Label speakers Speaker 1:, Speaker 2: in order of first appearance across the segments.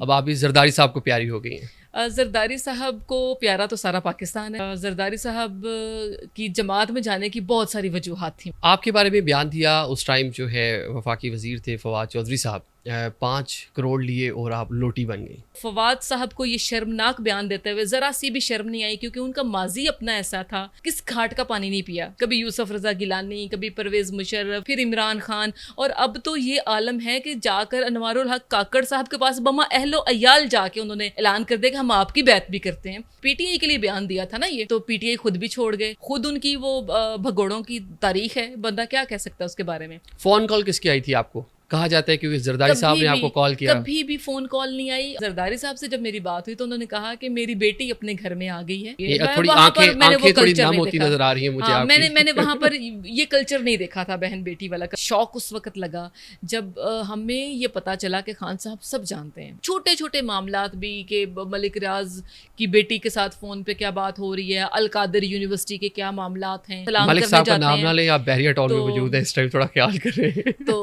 Speaker 1: अब आप इस जरदारी साहब को प्यारी हो गई हैं।
Speaker 2: जरदारी साहब को प्यारा तो सारा पाकिस्तान है। जरदारी साहब की जमात में जाने की बहुत सारी वजूहात थी।
Speaker 1: आपके बारे में बयान दिया उस टाइम जो है वफाकी वज़ीर थे फवाद चौधरी साहब, 5 करोड़ लिए और आप लोटी बन गई।
Speaker 2: फवाद साहब को ये शर्मनाक बयान देते हुए ज़रा सी भी शर्म नहीं आई, क्योंकि उनका माजी अपना ऐसा था, किस घाट का पानी नहीं पिया। कभी यूसुफ रजा गिलानी, कभी परवेज़ मुशर्रफ, फिर इमरान खान, और अब तो ये आलम है कि जाकर अनवारुल हक काकड़ साहब के पास बमा अहलो अयाल जाके उन्होंने ऐलान कर दिया कि हम आपकी बैत भी करते हैं। पीटीआई के लिए बयान दिया था ना ये, तो पीटीआई खुद भी छोड़ गए। खुद उनकी वो भगोड़ों की तारीख है, बंदा क्या कह सकता है उसके बारे में।
Speaker 1: फ़ोन कॉल किसकी आई थी आपको? कहा जाता है कि जरदारी साहब ने आपको कॉल किया।
Speaker 2: कभी भी फोन कॉल नहीं आई। जरदारी साहब से जब मेरी बात हुई तो उन्होंने कहा कि मेरी बेटी अपने घर में आ गई है।
Speaker 1: थोड़ी आंखें थोड़ी नम होती नजर आ रही है मुझे।
Speaker 2: हाँ, मैंने वहां पर ये कल्चर नहीं देखा था बहन बेटी वाला। शौक उस वक्त लगा जब हमें ये पता चला कि खान साहब सब जानते हैं, छोटे छोटे मामलात भी, कि मलिक रियाज की बेटी के साथ फोन पे क्या बात हो रही है, अल कादिर यूनिवर्सिटी के क्या मामलात हैं।
Speaker 1: मलिक साहब का नाम ना ले, आप बहरिया टाउन में मौजूद है इस टाइम, थोड़ा ख्याल करें।
Speaker 2: तो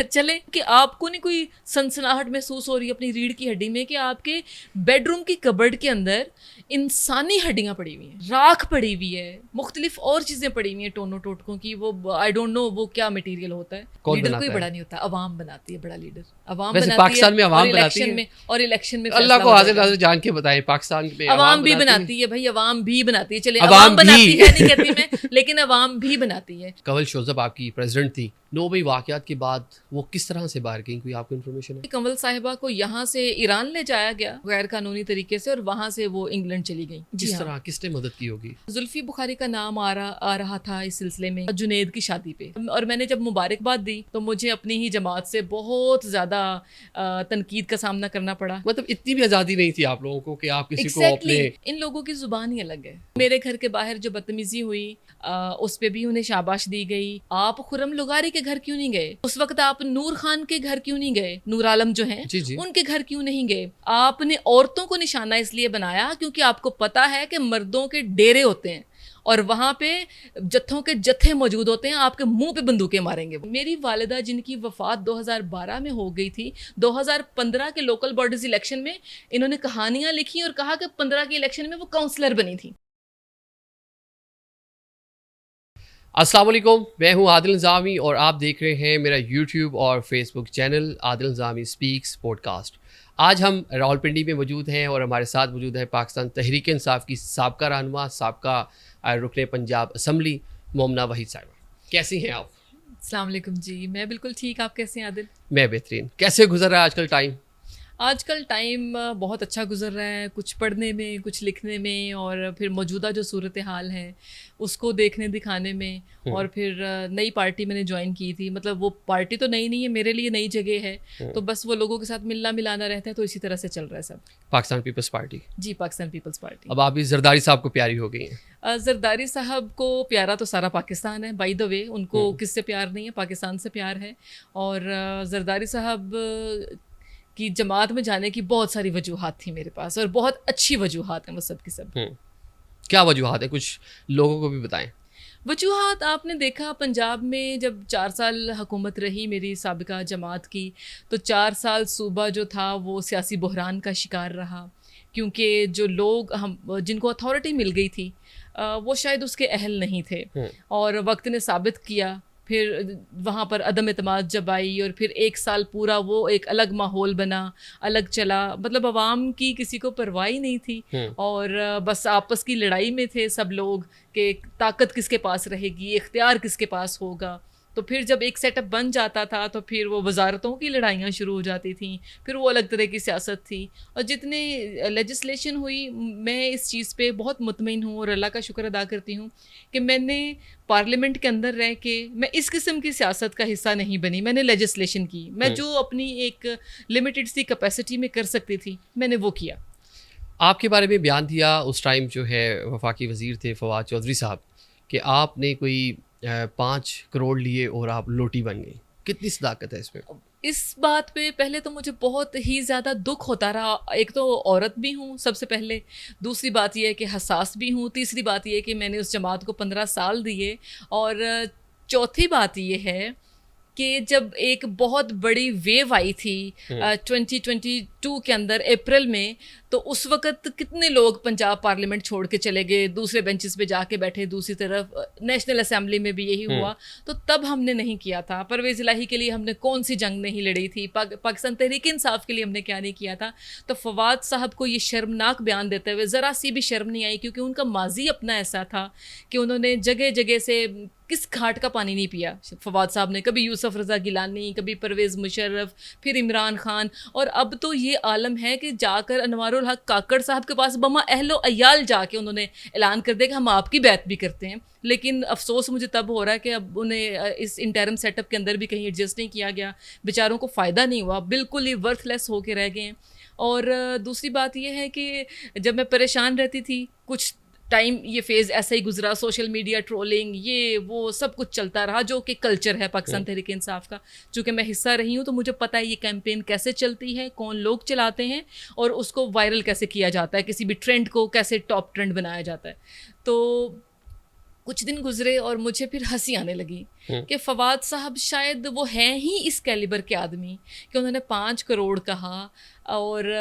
Speaker 2: चले कि आपको नहीं कोई सनसनाहट महसूस हो रही है अपनी रीढ़ की हड्डी में कि आपके बेडरूम की कबर्ड के अंदर इंसानी हड्डियां पड़ी हुई हैं, राख पड़ी हुई है, मुख्तलिफ और चीजें पड़ी हुई हैं टोनों टोटकों की। वो आई डोंट नो वो क्या मटेरियल होता है। लीडर कोई बड़ा नहीं होता, अवाम बनाती है बड़ा लीडर। अवाम बनाती
Speaker 1: पाकिस्तान में अवाम
Speaker 2: बनाती है, और इलेक्शन में
Speaker 1: अल्लाह को हाजिर नाज़िर जान के बताएं, पाकिस्तान में
Speaker 2: अवाम भी बनाती है भाई, अवाम भी बनाती है। चले अवाम बनाती है नहीं कहती मैं, लेकिन अवाम भी बनाती है।
Speaker 1: कंवल शोजब आपकी प्रेसिडेंट थी, 9 मई वाक़यात के बाद वो किस तरह से बाहर गई, कोई आपको इन्फॉर्मेशन है?
Speaker 2: कंवल साहिबा को यहाँ से ईरान ले जाया गया गैर कानूनी तरीके से, और वहाँ से वो इंग्लैंड चली गई।
Speaker 1: जिस तरह किसने मदद की होगी?
Speaker 2: जुल्फी बुखारी का नाम आ रहा था इस सिलसिले में जुनेद की शादी पे, और मैंने जब मुबारकबाद दी तो मुझे अपनी ही जमात से बहुत ज़्यादा तनकीद का सामना करना पड़ा।
Speaker 1: मतलब इतनी भी आज़ादी नहीं थी आप लोगों को कि आप किसी को अपने।
Speaker 2: इन लोगों की जुबान ही अलग है। मेरे घर के बाहर जो बदतमीजी हुई उस पे भी उन्हें शाबाश दी गई। आप खुरम लुगारी के घर क्यों नहीं गए? उस वक्त आप नूर खान के घर क्यों नहीं गए? नूर आलम जो हैं उनके घर क्यों नहीं गए? आपने औरतों को निशाना इसलिए बनाया क्योंकि आपको पता है कि मर्दों के डेरे होते हैं और वहाँ पे जत्थों के जत्थे मौजूद होते हैं, आपके मुंह पे बंदूकें मारेंगे। मेरी वालिदा जिनकी वफात 2012 में हो गई थी, 2015 के लोकल बॉडीज इलेक्शन में इन्होंने कहानियां लिखी और कहा कि 15 के इलेक्शन में वो काउंसलर बनी थी।
Speaker 1: अस्सलाम वालेकुम, मैं हूं आदिल निज़ामी और आप देख रहे हैं मेरा यूट्यूब और फेसबुक चैनल आदिल निज़ामी स्पीक्स पॉडकास्ट। आज हम रावलपिंडी में मौजूद हैं और हमारे साथ मौजूद है पाकिस्तान तहरीक इंसाफ की साबका रहनुमा, साबका रुकने पंजाब असम्बली मोमना वहीद साहिबा। कैसी हैं आप?
Speaker 2: अस्सलाम वालेकुम जी, मैं बिल्कुल ठीक। आप कैसे हैं आदिल?
Speaker 1: मैं बेहतरीन। कैसे गुजर रहा है आजकल टाइम?
Speaker 2: आजकल टाइम बहुत अच्छा गुजर रहा है, कुछ पढ़ने में, कुछ लिखने में, और फिर मौजूदा जो सूरत हाल है उसको देखने दिखाने में, और फिर नई पार्टी मैंने ज्वाइन की थी। मतलब वो पार्टी तो नई नहीं है, मेरे लिए नई जगह है, तो बस वो लोगों के साथ मिलना मिलाना रहता है, तो इसी तरह से चल रहा है सब।
Speaker 1: Pakistan people's party? जी,
Speaker 2: पाकिस्तान पीपल्स पार्टी।
Speaker 1: अब आप इस जरदारी साहब को प्यारी हो गई हैं।
Speaker 2: जरदारी साहब को प्यारा तो सारा पाकिस्तान है। बाय द वे, उनको किससे प्यार नहीं है? पाकिस्तान से प्यार है। और जरदारी साहब की जमात में जाने की बहुत सारी वजूहात थी मेरे पास, और बहुत अच्छी वजूहात हैं वो सब की सब।
Speaker 1: क्या वजूहात है, कुछ लोगों को भी बताएं।
Speaker 2: वजूहात आपने देखा पंजाब में जब 4 साल हुकूमत रही मेरी साबिका जमात की, तो 4 साल सूबा जो था वो सियासी बहरान का शिकार रहा, क्योंकि जो लोग जिनको अथॉरिटी मिल गई थी वो शायद उसके अहल नहीं थे, और वक्त ने साबित किया। फिर वहाँ पर अदम एतमाद जब आई, और फिर 1 साल पूरा वो एक अलग माहौल बना, अलग चला। मतलब अवाम की किसी को परवाह ही नहीं थी, और बस आपस की लड़ाई में थे सब लोग कि ताकत किसके पास रहेगी, इख्तियार किसके पास होगा। तो फिर जब एक सेटअप बन जाता था तो फिर वो वजारतों की लड़ाइयाँ शुरू हो जाती थी, फिर वो अलग तरह की सियासत थी। और जितने लेजिस्लेशन हुई, मैं इस चीज़ पे बहुत मुतमईन हूँ और अल्लाह का शुक्र अदा करती हूँ कि मैंने पार्लियामेंट के अंदर रह के मैं इस किस्म की सियासत का हिस्सा नहीं बनी। मैंने लेजिस्लेशन की, मैं जो अपनी एक लिमिटेड सी कैपेसिटी में कर सकती थी मैंने वो किया।
Speaker 1: आपके बारे में बयान दिया उस टाइम जो है वफाकी वज़ीर थे फवाद चौधरी साहब, कि आपने कोई 5 करोड़ लिए और आप लोटी बन गई। कितनी सदाकत है इसमें?
Speaker 2: इस बात पे पहले तो मुझे बहुत ही ज़्यादा दुख होता रहा। एक तो औरत भी हूँ सबसे पहले, दूसरी बात यह है कि हसास भी हूँ, तीसरी बात यह है कि मैंने उस जमात को 15 साल दिए, और चौथी बात यह है कि जब एक बहुत बड़ी वेव आई थी 2022 के अंदर अप्रैल में, तो उस वक़्त कितने लोग पंजाब पार्लियामेंट छोड़ के चले गए, दूसरे बेंचेस पे जाके बैठे, दूसरी तरफ नेशनल असेंबली में भी यही हुआ। तो तब हमने नहीं किया था। परवेज़ इलाही के लिए हमने कौन सी जंग नहीं लड़ी थी, पाकिस्तान तहरीक इंसाफ के लिए हमने क्या नहीं किया था। तो फवाद साहब को ये शर्मनाक बयान देते हुए ज़रा सी भी शर्म नहीं आई, क्योंकि उनका माजी अपना ऐसा था कि उन्होंने जगह जगह से किस घाट का पानी नहीं पिया। फवाद साहब ने कभी यूसुफ रज़ा गिलानी, कभी परवेज़ मुशर्रफ, फिर इमरान खान, और अब तो ये आलम है कि जाकर अनवारुल हक काकड़ साहब के पास बमा अहलो अयाल जाके उन्होंने ऐलान कर दिया कि हम आपकी बैत भी करते हैं। लेकिन अफसोस मुझे तब हो रहा है कि अब उन्हें इस इंटरम सेटअप के अंदर भी कहीं एडजस्ट नहीं किया गया, बेचारों को फ़ायदा नहीं हुआ, बिल्कुल ही वर्थलेस होके रह गए हैं। और दूसरी बात यह है कि जब मैं परेशान रहती थी, कुछ टाइम ये फेज़ ऐसा ही गुजरा, सोशल मीडिया ट्रोलिंग ये वो सब कुछ चलता रहा, जो कि कल्चर है पाकिस्तान तहरीक इंसाफ का। चूँकि मैं हिस्सा रही हूँ तो मुझे पता है ये कैंपेन कैसे चलती है, कौन लोग चलाते हैं और उसको वायरल कैसे किया जाता है, किसी भी ट्रेंड को कैसे टॉप ट्रेंड बनाया जाता है। तो कुछ दिन गुजरे और मुझे फिर हंसी आने लगी कि फवाद साहब शायद वो हैं ही इस कैलिबर के आदमी कि उन्होंने 5 करोड़ कहा और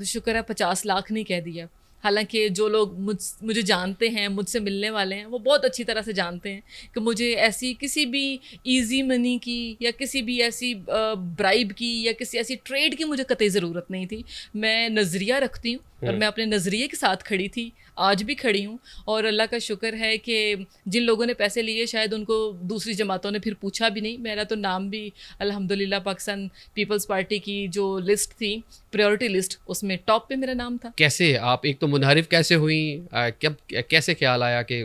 Speaker 2: शुक्र है 50 लाख नहीं कह दिया। हालांकि जो लोग मुझे जानते हैं, मुझसे मिलने वाले हैं, वो बहुत अच्छी तरह से जानते हैं कि मुझे ऐसी किसी भी इजी मनी की या किसी भी ऐसी ब्राइब की या किसी ऐसी ट्रेड की मुझे कतई ज़रूरत नहीं थी। मैं नज़रिया रखती हूँ और मैं अपने नज़रिए के साथ खड़ी थी, आज भी खड़ी हूँ। और अल्लाह का शुक्र है कि जिन लोगों ने पैसे लिए शायद उनको दूसरी जमातों ने फिर पूछा भी नहीं। मेरा तो नाम भी अल्हम्दुलिल्लाह पाकिस्तान पीपल्स पार्टी की जो लिस्ट थी, प्रायोरिटी लिस्ट, उसमें टॉप पे मेरा नाम था।
Speaker 1: कैसे आप एक तो मुनहरिफ कैसे हुई, कब कैसे ख्याल आया कि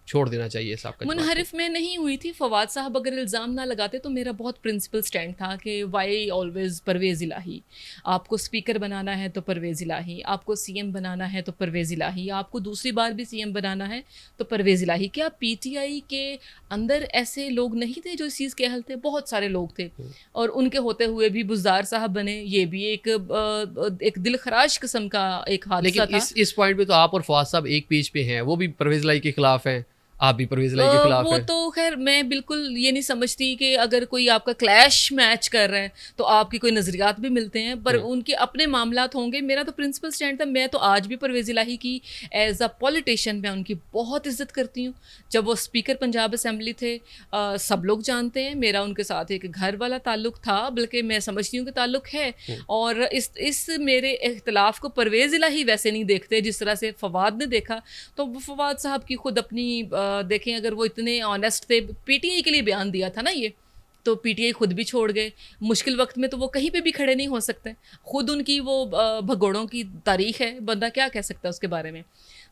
Speaker 1: छोड़ देना चाहिए साहब का?
Speaker 2: मुनहरिफ में नहीं हुई थी। फवाद साहब अगर इल्ज़ाम ना लगाते तो मेरा बहुत प्रिंसिपल स्टैंड था कि वाई ऑलवेज़ परवेज़ इलाही। आपको स्पीकर बनाना है तो परवेज़ इलाही, आपको सीएम बनाना है तो परवेज़ इलाही, आपको दूसरी बार भी सीएम बनाना है तो परवेज़ इलाही। क्या पीटीआई के अंदर ऐसे लोग नहीं थे जो इस चीज़ के अहल थे? बहुत सारे लोग थे और उनके होते हुए भी बुज़दार साहब बने। ये भी एक दिल खराश किस्म का एक हादसा था।
Speaker 1: लेकिन इस पॉइंट पे तो आप और फवाद साहब एक पेज पे हैं, वो भी परवेज़ इलाही के खिलाफ हैं, आप भी परवेज़ इलाही के खिलाफ
Speaker 2: वो
Speaker 1: हैं।
Speaker 2: तो खैर मैं बिल्कुल ये नहीं समझती कि अगर कोई आपका क्लैश मैच कर रहा है तो आपके कोई नज़रियात भी मिलते हैं, पर उनके अपने मामलात होंगे। मेरा तो प्रिंसिपल स्टैंड था। मैं तो आज भी परवेज़ इलाही की एज अ पॉलिटिशियन मैं उनकी बहुत इज्जत करती हूँ। जब वो स्पीकर पंजाब असम्बली थे, सब लोग जानते हैं मेरा उनके साथ एक घर वाला ताल्लुक़ था, बल्कि मैं समझती हूँ कि ताल्लुक़ है। और इस मेरे इख्तलाफ को परवेज़ इलाही वैसे नहीं देखते जिस तरह से फवाद ने देखा। तो फवाद साहब की खुद अपनी देखें, अगर वो इतने ऑनेस्ट थे, पीटीआई के लिए बयान दिया था ना ये, तो पीटीआई खुद भी छोड़ गए। मुश्किल वक्त में तो वो कहीं पे भी खड़े नहीं हो सकते। खुद उनकी वो भगोड़ों की तारीख है, बंदा क्या कह सकता है उसके बारे में।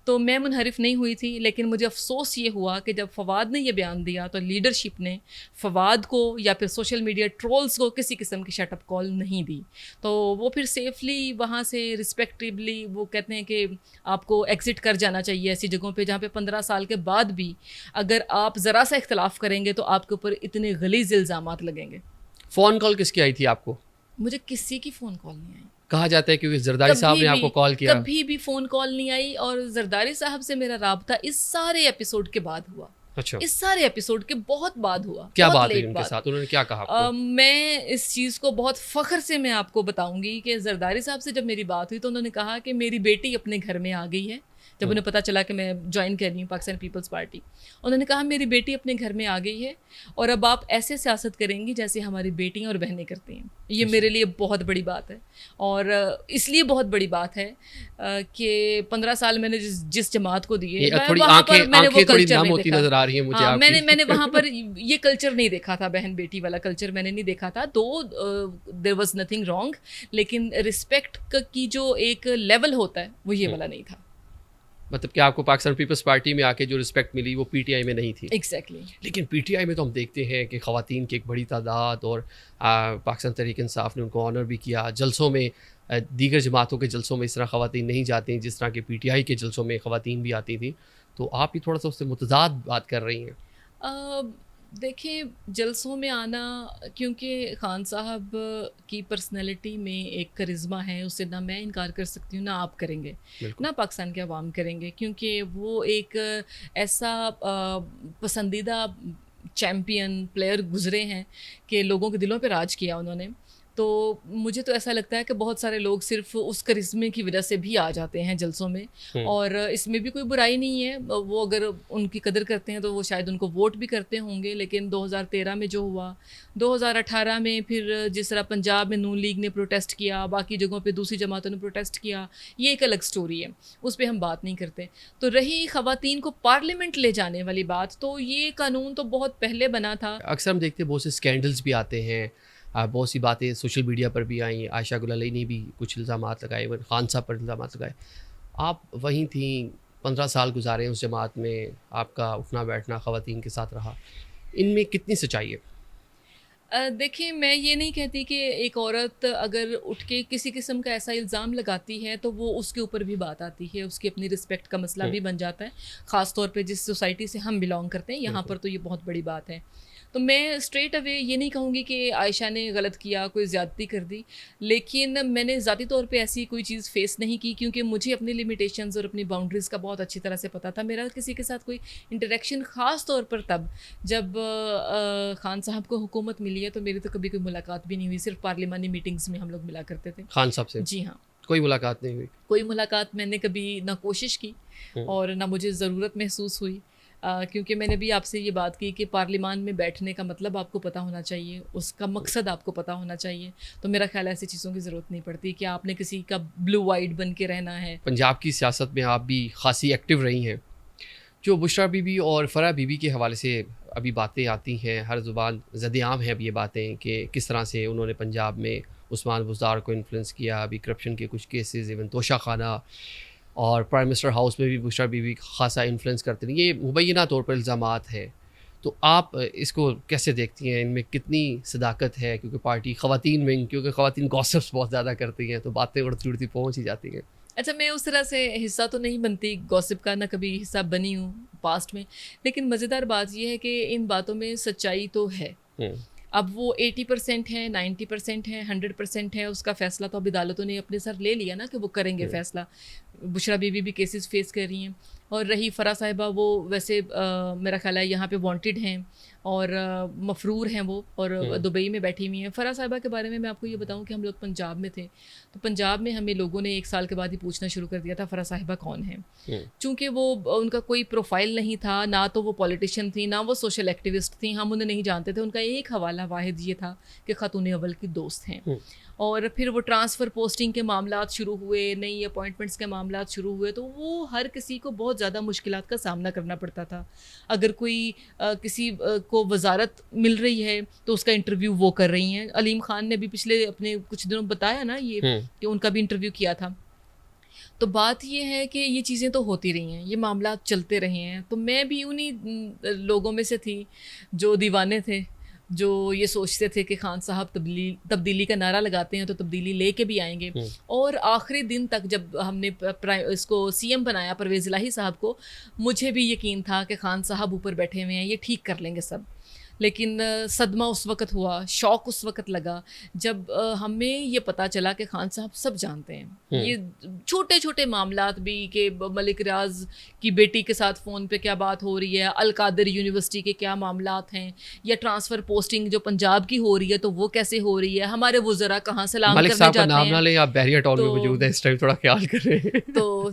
Speaker 2: तो मैं मुनहरिफ नहीं हुई थी, लेकिन मुझे अफसोस ये हुआ कि जब फवाद ने ये बयान दिया तो लीडरशिप ने फवाद को या फिर सोशल मीडिया ट्रोल्स को किसी किस्म की शटअप कॉल नहीं दी। तो वो फिर सेफली वहाँ से रिस्पेक्टिवली वो कहते हैं कि आपको एग्ज़िट कर जाना चाहिए ऐसी जगहों पे जहाँ पे 15 साल के बाद भी अगर आप ज़रा सा इख्तलाफ करेंगे तो आपके ऊपर इतने गलीज़ इल्ज़ामात लगेंगे।
Speaker 1: फ़ोन कॉल किसकी आई थी आपको?
Speaker 2: मुझे किसी की फ़ोन कॉल नहीं आई।
Speaker 1: कहा जाता है क्योंकि जरदारी साहब ने आपको कॉल किया।
Speaker 2: कभी भी फ़ोन कॉल नहीं आई और जरदारी साहब से मेरा राब्ता इस सारे एपिसोड के बाद हुआ।
Speaker 1: अच्छा।
Speaker 2: इस सारे एपिसोड के बहुत बाद हुआ।
Speaker 1: क्या बात हुई उनके साथ? उन्होंने क्या कहा आपको?
Speaker 2: मैं इस चीज़ को बहुत फ़ख्र से मैं आपको बताऊंगी कि जरदारी साहब से जब मेरी बात हुई तो उन्होंने कहा कि मेरी बेटी अपने घर में आ गई है। जब उन्हें पता चला कि मैं ज्वाइन कर रही हूँ पाकिस्तान पीपल्स पार्टी, उन्होंने कहा मेरी बेटी अपने घर में आ गई है और अब आप ऐसे सियासत करेंगी जैसे हमारी बेटियाँ और बहनें करती हैं। ये मेरे लिए बहुत बड़ी बात है और इसलिए बहुत बड़ी बात है कि 15 साल मैंने जिस जमात को दिए,
Speaker 1: थोड़ी आंखें थोड़ी नम होती नजर आ रही हैं मुझे आपकी।
Speaker 2: मैंने वहाँ पर ये कल्चर नहीं देखा था, बहन बेटी वाला कल्चर मैंने नहीं देखा था। दो देयर वाज नथिंग रॉन्ग, लेकिन रिस्पेक्ट की जो एक लेवल होता है वो ये वाला नहीं था।
Speaker 1: मतलब कि आपको पाकिस्तान पीपल्स पार्टी में आके जो रिस्पेक्ट मिली वो पीटीआई में नहीं थी।
Speaker 2: एग्जैक्टली।
Speaker 1: लेकिन पीटीआई में तो हम देखते हैं कि ख़वातीन की एक बड़ी तादाद और पाकिस्तान तहरीक इंसाफ ने उनको ऑनर भी किया। जलसों में दीगर जमातों के जलसों में इस तरह ख़वातीन नहीं जाती जिस तरह के पीटीआई के जलसों में ख़वातीन भी आती थी। तो आप ही थोड़ा सा उससे मुतज़ाद बात कर रही हैं।
Speaker 2: देखिए, जलसों में आना, क्योंकि खान साहब की पर्सनैलिटी में एक करिश्मा है, उससे ना मैं इनकार कर सकती हूँ ना आप करेंगे ना पाकिस्तान के अवाम करेंगे, क्योंकि वो एक ऐसा पसंदीदा चैम्पियन प्लेयर गुजरे हैं कि लोगों के दिलों पे राज किया उन्होंने। तो मुझे तो ऐसा लगता है कि बहुत सारे लोग सिर्फ उस करिश्मे की वजह से भी आ जाते हैं जलसों में, और इसमें भी कोई बुराई नहीं है। वो अगर उनकी कदर करते हैं तो वो शायद उनको वोट भी करते होंगे, लेकिन 2013 में जो हुआ, 2018 में फिर जिस तरह पंजाब में नून लीग ने प्रोटेस्ट किया, बाकी जगहों पे दूसरी जमातों ने प्रोटेस्ट किया, ये एक अलग स्टोरी है, उस पर हम बात नहीं करते। तो रही ख़वातीन को पार्लियामेंट ले जाने वाली बात, तो ये कानून तो बहुत पहले बना था।
Speaker 1: अक्सर हम देखते हैं बहुत से स्कैंडल्स भी आते हैं, बहुत सी बातें सोशल मीडिया पर भी आई। आयशा गुल अलई ने भी कुछ इल्ज़ामात लगाए, इवन खान साहब पर इल्ज़ामात लगाए। आप वहीं थी, 15 साल गुजारे उस जमात में, आपका उठना बैठना ख़वातीन के साथ रहा, इनमें कितनी सच्चाई है?
Speaker 2: देखिए, मैं ये नहीं कहती कि एक औरत अगर उठ के किसी किस्म का ऐसा इल्ज़ाम लगाती है तो वो उसके ऊपर भी बात आती है, उसकी अपनी रिस्पेक्ट का मसला भी बन जाता है, ख़ास तौर पे जिस सोसाइटी से हम बिलोंग करते हैं, यहाँ पर तो ये बहुत बड़ी बात है। तो मैं स्ट्रेट अवे ये नहीं कहूँगी कि आयशा ने गलत किया, कोई ज़्यादती कर दी, लेकिन मैंने ज़ाती तौर पे ऐसी कोई चीज़ फ़ेस नहीं की, क्योंकि मुझे अपनी लिमिटेशंस और अपनी बाउंड्रीज़ का बहुत अच्छी तरह से पता था। मेरा किसी के साथ कोई इंटरेक्शन ख़ास तौर पर तब जब खान साहब को हुकूमत मिली है, तो मेरी तो कभी कोई मुलाकात भी नहीं हुई, सिर्फ पार्लिमानी मीटिंग्स में हम लोग मिला करते थे
Speaker 1: खान साहब से।
Speaker 2: जी हाँ,
Speaker 1: कोई मुलाकात नहीं हुई?
Speaker 2: कोई मुलाकात मैंने कभी ना कोशिश की और ना मुझे ज़रूरत महसूस हुई, क्योंकि मैंने भी आपसे ये बात की कि पार्लिमान में बैठने का मतलब आपको पता होना चाहिए, उसका मकसद आपको पता होना चाहिए। तो मेरा ख्याल है ऐसी चीज़ों की ज़रूरत नहीं पड़ती कि आपने किसी का ब्लू वाइट बन के रहना है।
Speaker 1: पंजाब की सियासत में आप भी खासी एक्टिव रही हैं। जो बुशरा बीबी और फ़राह बीबी के हवाले से अभी बातें आती हैं, हर ज़ुबान ज़द-ए-आम है अब ये बातें कि किस तरह से उन्होंने पंजाब में उस्मान बुज़दार को इन्फ्लुएंस किया, अभी करप्शन के कुछ केसेस, इवन तोशा खाना और प्राइम मिनिस्टर हाउस में भी बुशरा बीबी खासा इन्फ्लुएंस करते हैं। ये मुबैना तौर पर इल्ज़ामात हैं, तो आप इसको कैसे देखती हैं? इनमें कितनी सदाकत है? क्योंकि पार्टी ख़वातीन विंग, क्योंकि ख़वातीन गॉसिप्स बहुत ज़्यादा करती हैं, तो बातें उड़ती-उड़ती पहुँच ही जाती हैं।
Speaker 2: अच्छा, मैं उस तरह से हिस्सा तो नहीं बनती गॉसिप का, ना कभी हिस्सा बनी हूँ पास्ट में, लेकिन मज़ेदार बात यह है कि इन बातों में सच्चाई तो है। अब वो 80% है, 90% है, 100% है, उसका फ़ैसला तो अब अदालतों ने अपने सर ले लिया ना कि वो करेंगे फ़ैसला। बुशरा बीबी भी केसेस फेस कर रही हैं, और रही फ़राह साहिबा, वो वैसे मेरा ख्याल है यहाँ पे वांटेड हैं और मफरूर हैं वो, और दुबई में बैठी हुई हैं। फ़राह साहिबा के बारे में मैं आपको ये बताऊँ कि हम लोग पंजाब में थे, तो पंजाब में हमें लोगों ने 1 साल के बाद ही पूछना शुरू कर दिया था फ़राह साहिबा कौन है, चूँकि वो उनका कोई प्रोफाइल नहीं था, ना तो वो पॉलिटिशियन थी, ना वो सोशल एक्टिविस्ट थी, हम उन्हें नहीं जानते थे। उनका एक हवाला वाहिद ये था कि ख़ातून अव्वल की दोस्त हैं। और फिर वो ट्रांसफ़र पोस्टिंग के मामलात शुरू हुए, नई अपॉइंटमेंट्स के मामलात शुरू हुए, तो वो हर किसी को बहुत ज़्यादा मुश्किलात का सामना करना पड़ता था। अगर कोई किसी को वजारत मिल रही है तो उसका इंटरव्यू वो कर रही हैं। अलीम खान ने भी पिछले अपने कुछ दिनों बताया ना ये कि उनका भी इंटरव्यू किया था। तो बात ये है कि ये चीज़ें तो होती रही हैं, ये मामलात चलते रहे हैं। तो मैं भी उन्हीं लोगों में से थी जो दीवाने थे, जो ये सोचते थे कि खान साहब तब्दीली का नारा लगाते हैं तो तब्दीली लेके भी आएंगे। और आखिरी दिन तक जब हमने इसको सीएम बनाया परवेज़ इलाही साहब को, मुझे भी यकीन था कि खान साहब ऊपर बैठे हुए हैं, ये ठीक कर लेंगे सब। लेकिन सदमा उस वक़्त हुआ, शौक उस वक़्त लगा जब हमें ये पता चला कि खान साहब सब जानते हैं। ये छोटे छोटे मामलात भी कि मलिक रियाज की बेटी के साथ फ़ोन पे क्या बात हो रही है, अल कादिर यूनिवर्सिटी के क्या मामलात हैं, या ट्रांसफ़र पोस्टिंग जो पंजाब की हो रही है तो वो कैसे हो रही है, हमारे वुज़रा कहाँ सलाम करने जाते हैं। मलिक साहब का नाम ना
Speaker 1: लें, आप बैरियर टाउन में मौजूद हैं इस टाइम, थोड़ा ख्याल करें।
Speaker 2: तो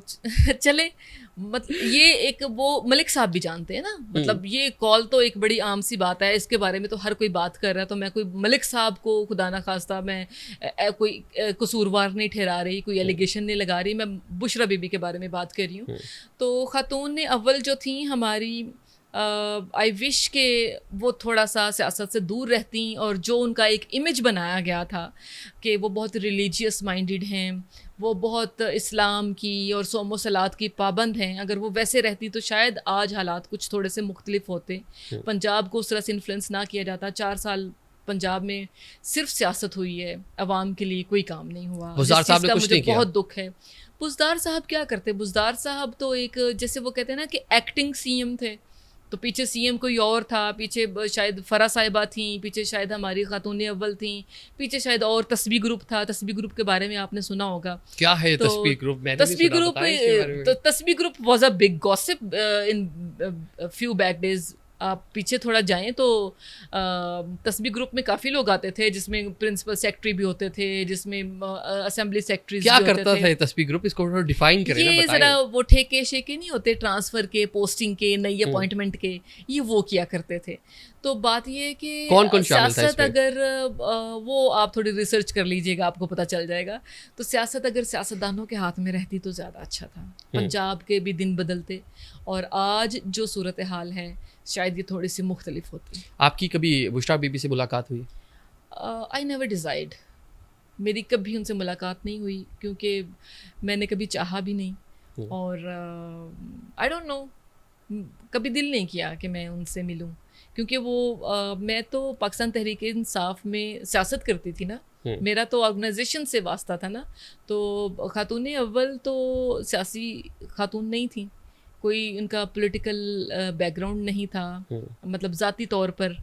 Speaker 2: चले, मतलब ये एक वो मलिक साहब भी जानते हैं ना, मतलब ये कॉल तो एक बड़ी आम सी बात है, इसके बारे में तो हर कोई बात कर रहा है। तो मैं कोई मलिक साहब को खुदा ना खास्ता मैं कोई कसूरवार नहीं ठहरा रही, कोई एलिगेशन नहीं लगा रही, मैं बुशरा बीबी के बारे में बात कर रही हूँ। तो ख़ातून अव्वल जो थी हमारी, आई विश के वो थोड़ा सा सियासत से दूर रहती, और जो उनका एक इमेज बनाया गया था कि वो बहुत रिलीजियस माइंडेड हैं, वो बहुत इस्लाम की और सोमो सलात की पाबंद हैं, अगर वो वैसे रहती तो शायद आज हालात कुछ थोड़े से मुख्तलिफ होते। पंजाब को उस तरह से इन्फ्लुएंस ना किया जाता। 4 साल पंजाब में सिर्फ सियासत हुई है, अवाम के लिए कोई काम नहीं हुआ।
Speaker 1: बुज़दार साहब ने कुछ
Speaker 2: मुझे
Speaker 1: नहीं किया।
Speaker 2: बहुत दुख है। बुज़दार साहब क्या करते? बुज़दार साहब तो एक, जैसे वो कहते हैं ना कि एक्टिंग सीएम थे, तो पीछे सीएम कोई और था, पीछे शायद फ़राह साहिबा थी, पीछे शायद हमारी ख़ातून अव्वल थी, पीछे शायद और तस्बी ग्रुप था। तस्बी ग्रुप के बारे में आपने सुना होगा।
Speaker 1: क्या है
Speaker 2: तो
Speaker 1: तस्बी ग्रुप?
Speaker 2: तस्बी ग्रुप, तो तस्बी group was a big gossip in few back days आप पीछे थोड़ा जाएं तो तस्बी ग्रुप में काफ़ी लोग आते थे, जिसमें प्रिंसिपल सेक्रेटरी भी होते थे, जिसमें असेंबली सेक्रेटरीज
Speaker 1: क्या
Speaker 2: भी
Speaker 1: करता
Speaker 2: होते
Speaker 1: था
Speaker 2: थे।
Speaker 1: ये तस्बीह ग्रुप, इसको थोड़ा डिफाइन करें ना,
Speaker 2: ये
Speaker 1: बताएं।
Speaker 2: ज़रा वो ठेके शेके नहीं होते ट्रांसफ़र के, पोस्टिंग के, नई अपॉइंटमेंट के, ये वो किया करते थे। तो बात ये है कि
Speaker 1: कौन कौन शामिल था
Speaker 2: सियासत
Speaker 1: इसमें?
Speaker 2: अगर वो आप थोड़ी रिसर्च कर लीजिएगा, आपको पता चल जाएगा। तो सियासत अगर सियासतदानों के हाथ में रहती तो ज़्यादा अच्छा था। पंजाब के भी दिन बदलते और आज जो सूरत हाल है शायद ये थोड़ी सी मुख्तलिफ होती।
Speaker 1: आपकी कभी बुशरा बीबी से मुलाकात हुई?
Speaker 2: आई नेवर डिसाइड, मेरी कभी उनसे मुलाकात नहीं हुई क्योंकि मैंने कभी चाहा भी नहीं और आई डोंट नो, कभी दिल नहीं किया कि मैं उनसे मिलूं क्योंकि वो मैं तो पाकिस्तान तहरीक इंसाफ में सियासत करती थी ना, मेरा तो ऑर्गेनाइजेशन से वास्ता था ना। तो खातून अव्वल तो सियासी खातून नहीं थी, कोई उनका पॉलिटिकल बैकग्राउंड नहीं था, मतलब ज़ाती तौर पर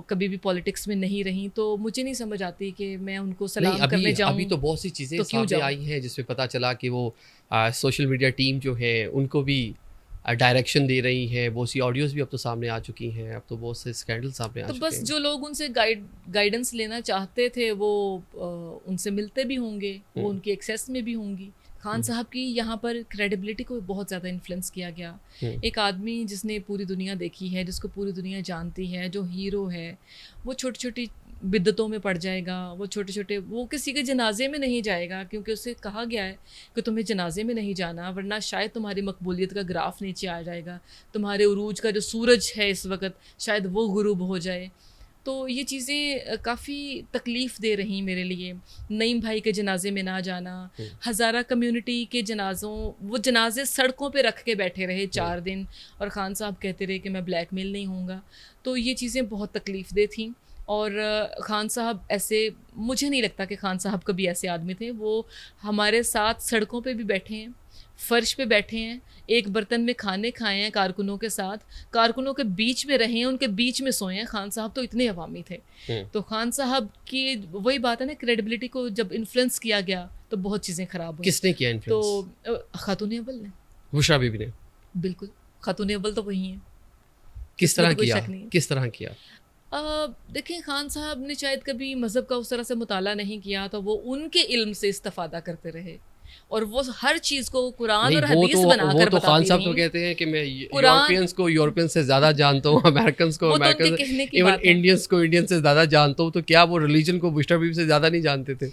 Speaker 2: कभी भी पॉलिटिक्स में नहीं रही। तो मुझे नहीं समझ आती कि मैं उनको सलाम करने जाऊं।
Speaker 1: अभी तो बहुत सी चीज़ें
Speaker 2: तो क्यों
Speaker 1: सामने
Speaker 2: जाऊं?
Speaker 1: आई हैं जिसमें पता चला कि वो सोशल मीडिया टीम जो है उनको भी डायरेक्शन दे रही है, बहुत सी ऑडियोज़ भी अब तो सामने आ चुकी हैं, अब तो बहुत से स्कैंडल सामने आ
Speaker 2: तो
Speaker 1: चुके
Speaker 2: बस
Speaker 1: हैं।
Speaker 2: जो लोग उनसे गाइडेंस लेना चाहते थे वो उनसे मिलते भी होंगे, वो उनकी एक्सेस में भी होंगी। खान साहब की यहाँ पर क्रेडिबिलिटी को बहुत ज़्यादा इन्फ्लुएंस किया गया। एक आदमी जिसने पूरी दुनिया देखी है, जिसको पूरी दुनिया जानती है, जो हीरो है, वो छोटी छोटी बिद्दतों में पड़ जाएगा, वो छोटे छोटे, वो किसी के जनाजे में नहीं जाएगा क्योंकि उसे कहा गया है कि तुम्हें जनाजे में नहीं जाना वरना शायद तुम्हारी मकबूलियत का ग्राफ नीचे आ जाएगा, तुम्हारे उरूज का जो सूरज है इस वक्त शायद वो गुरूब हो जाए। तो ये चीज़ें काफ़ी तकलीफ़ दे रही मेरे लिए। नईम भाई के जनाजे में ना जाना, हज़ारा कम्युनिटी के जनाज़ों, वो जनाजे सड़कों पे रख के बैठे रहे 4 दिन और ख़ान साहब कहते रहे कि मैं ब्लैकमेल नहीं होऊंगा। तो ये चीज़ें बहुत तकलीफ़ दे थीं और ख़ान साहब ऐसे, मुझे नहीं लगता कि ख़ान साहब कभी ऐसे आदमी थे। वो हमारे साथ सड़कों पे भी बैठे हैं, फ़र्श पे बैठे हैं, एक बर्तन में खाने खाए हैं कारकुनों के साथ, कारकुनों के बीच में रहे हैं, उनके बीच में सोए हैं। खान साहब तो इतने अवामी थे। तो खान साहब की वही बात है ना, क्रेडिबिलिटी को जब इन्फ्लुएंस किया गया तो बहुत चीज़ें ख़राब हुई।
Speaker 1: किसने किया इन्फ्लुएंस?
Speaker 2: तो खातून अव्वल ने,
Speaker 1: बुशरा बीबी ने।
Speaker 2: बिल्कुल, खातून अव्वल तो वही हैं।
Speaker 1: किस तरह
Speaker 2: इसमें तो कोई
Speaker 1: किया?
Speaker 2: शक नहीं है।
Speaker 1: किस तरह किया?
Speaker 2: देखें, खान साहब ने शायद कभी मज़हब का उस तरह से मुताला नहीं किया, तो वो उनके इल्म से इस्तिफ़ादा करते रहे और वो हर चीज़ को कुरान
Speaker 1: नहीं,
Speaker 2: और हदीस बनाकर
Speaker 1: वो तो खान साहब
Speaker 2: बताती
Speaker 1: तो
Speaker 2: रहीं।
Speaker 1: कहते हैं कि मैं
Speaker 2: कुरान-
Speaker 1: यूरोपियंस को यूरोपियन से ज़्यादा जानता हूँ, अमेरिकन को
Speaker 2: वो तो उनके
Speaker 1: अमेरिकन,
Speaker 2: कहने की
Speaker 1: इवन
Speaker 2: बात है।
Speaker 1: इंडियंस को इंडियन से ज़्यादा जानता हूँ। तो क्या वो रिलीजन को बुशरा बीबी से ज़्यादा नहीं जानते थे?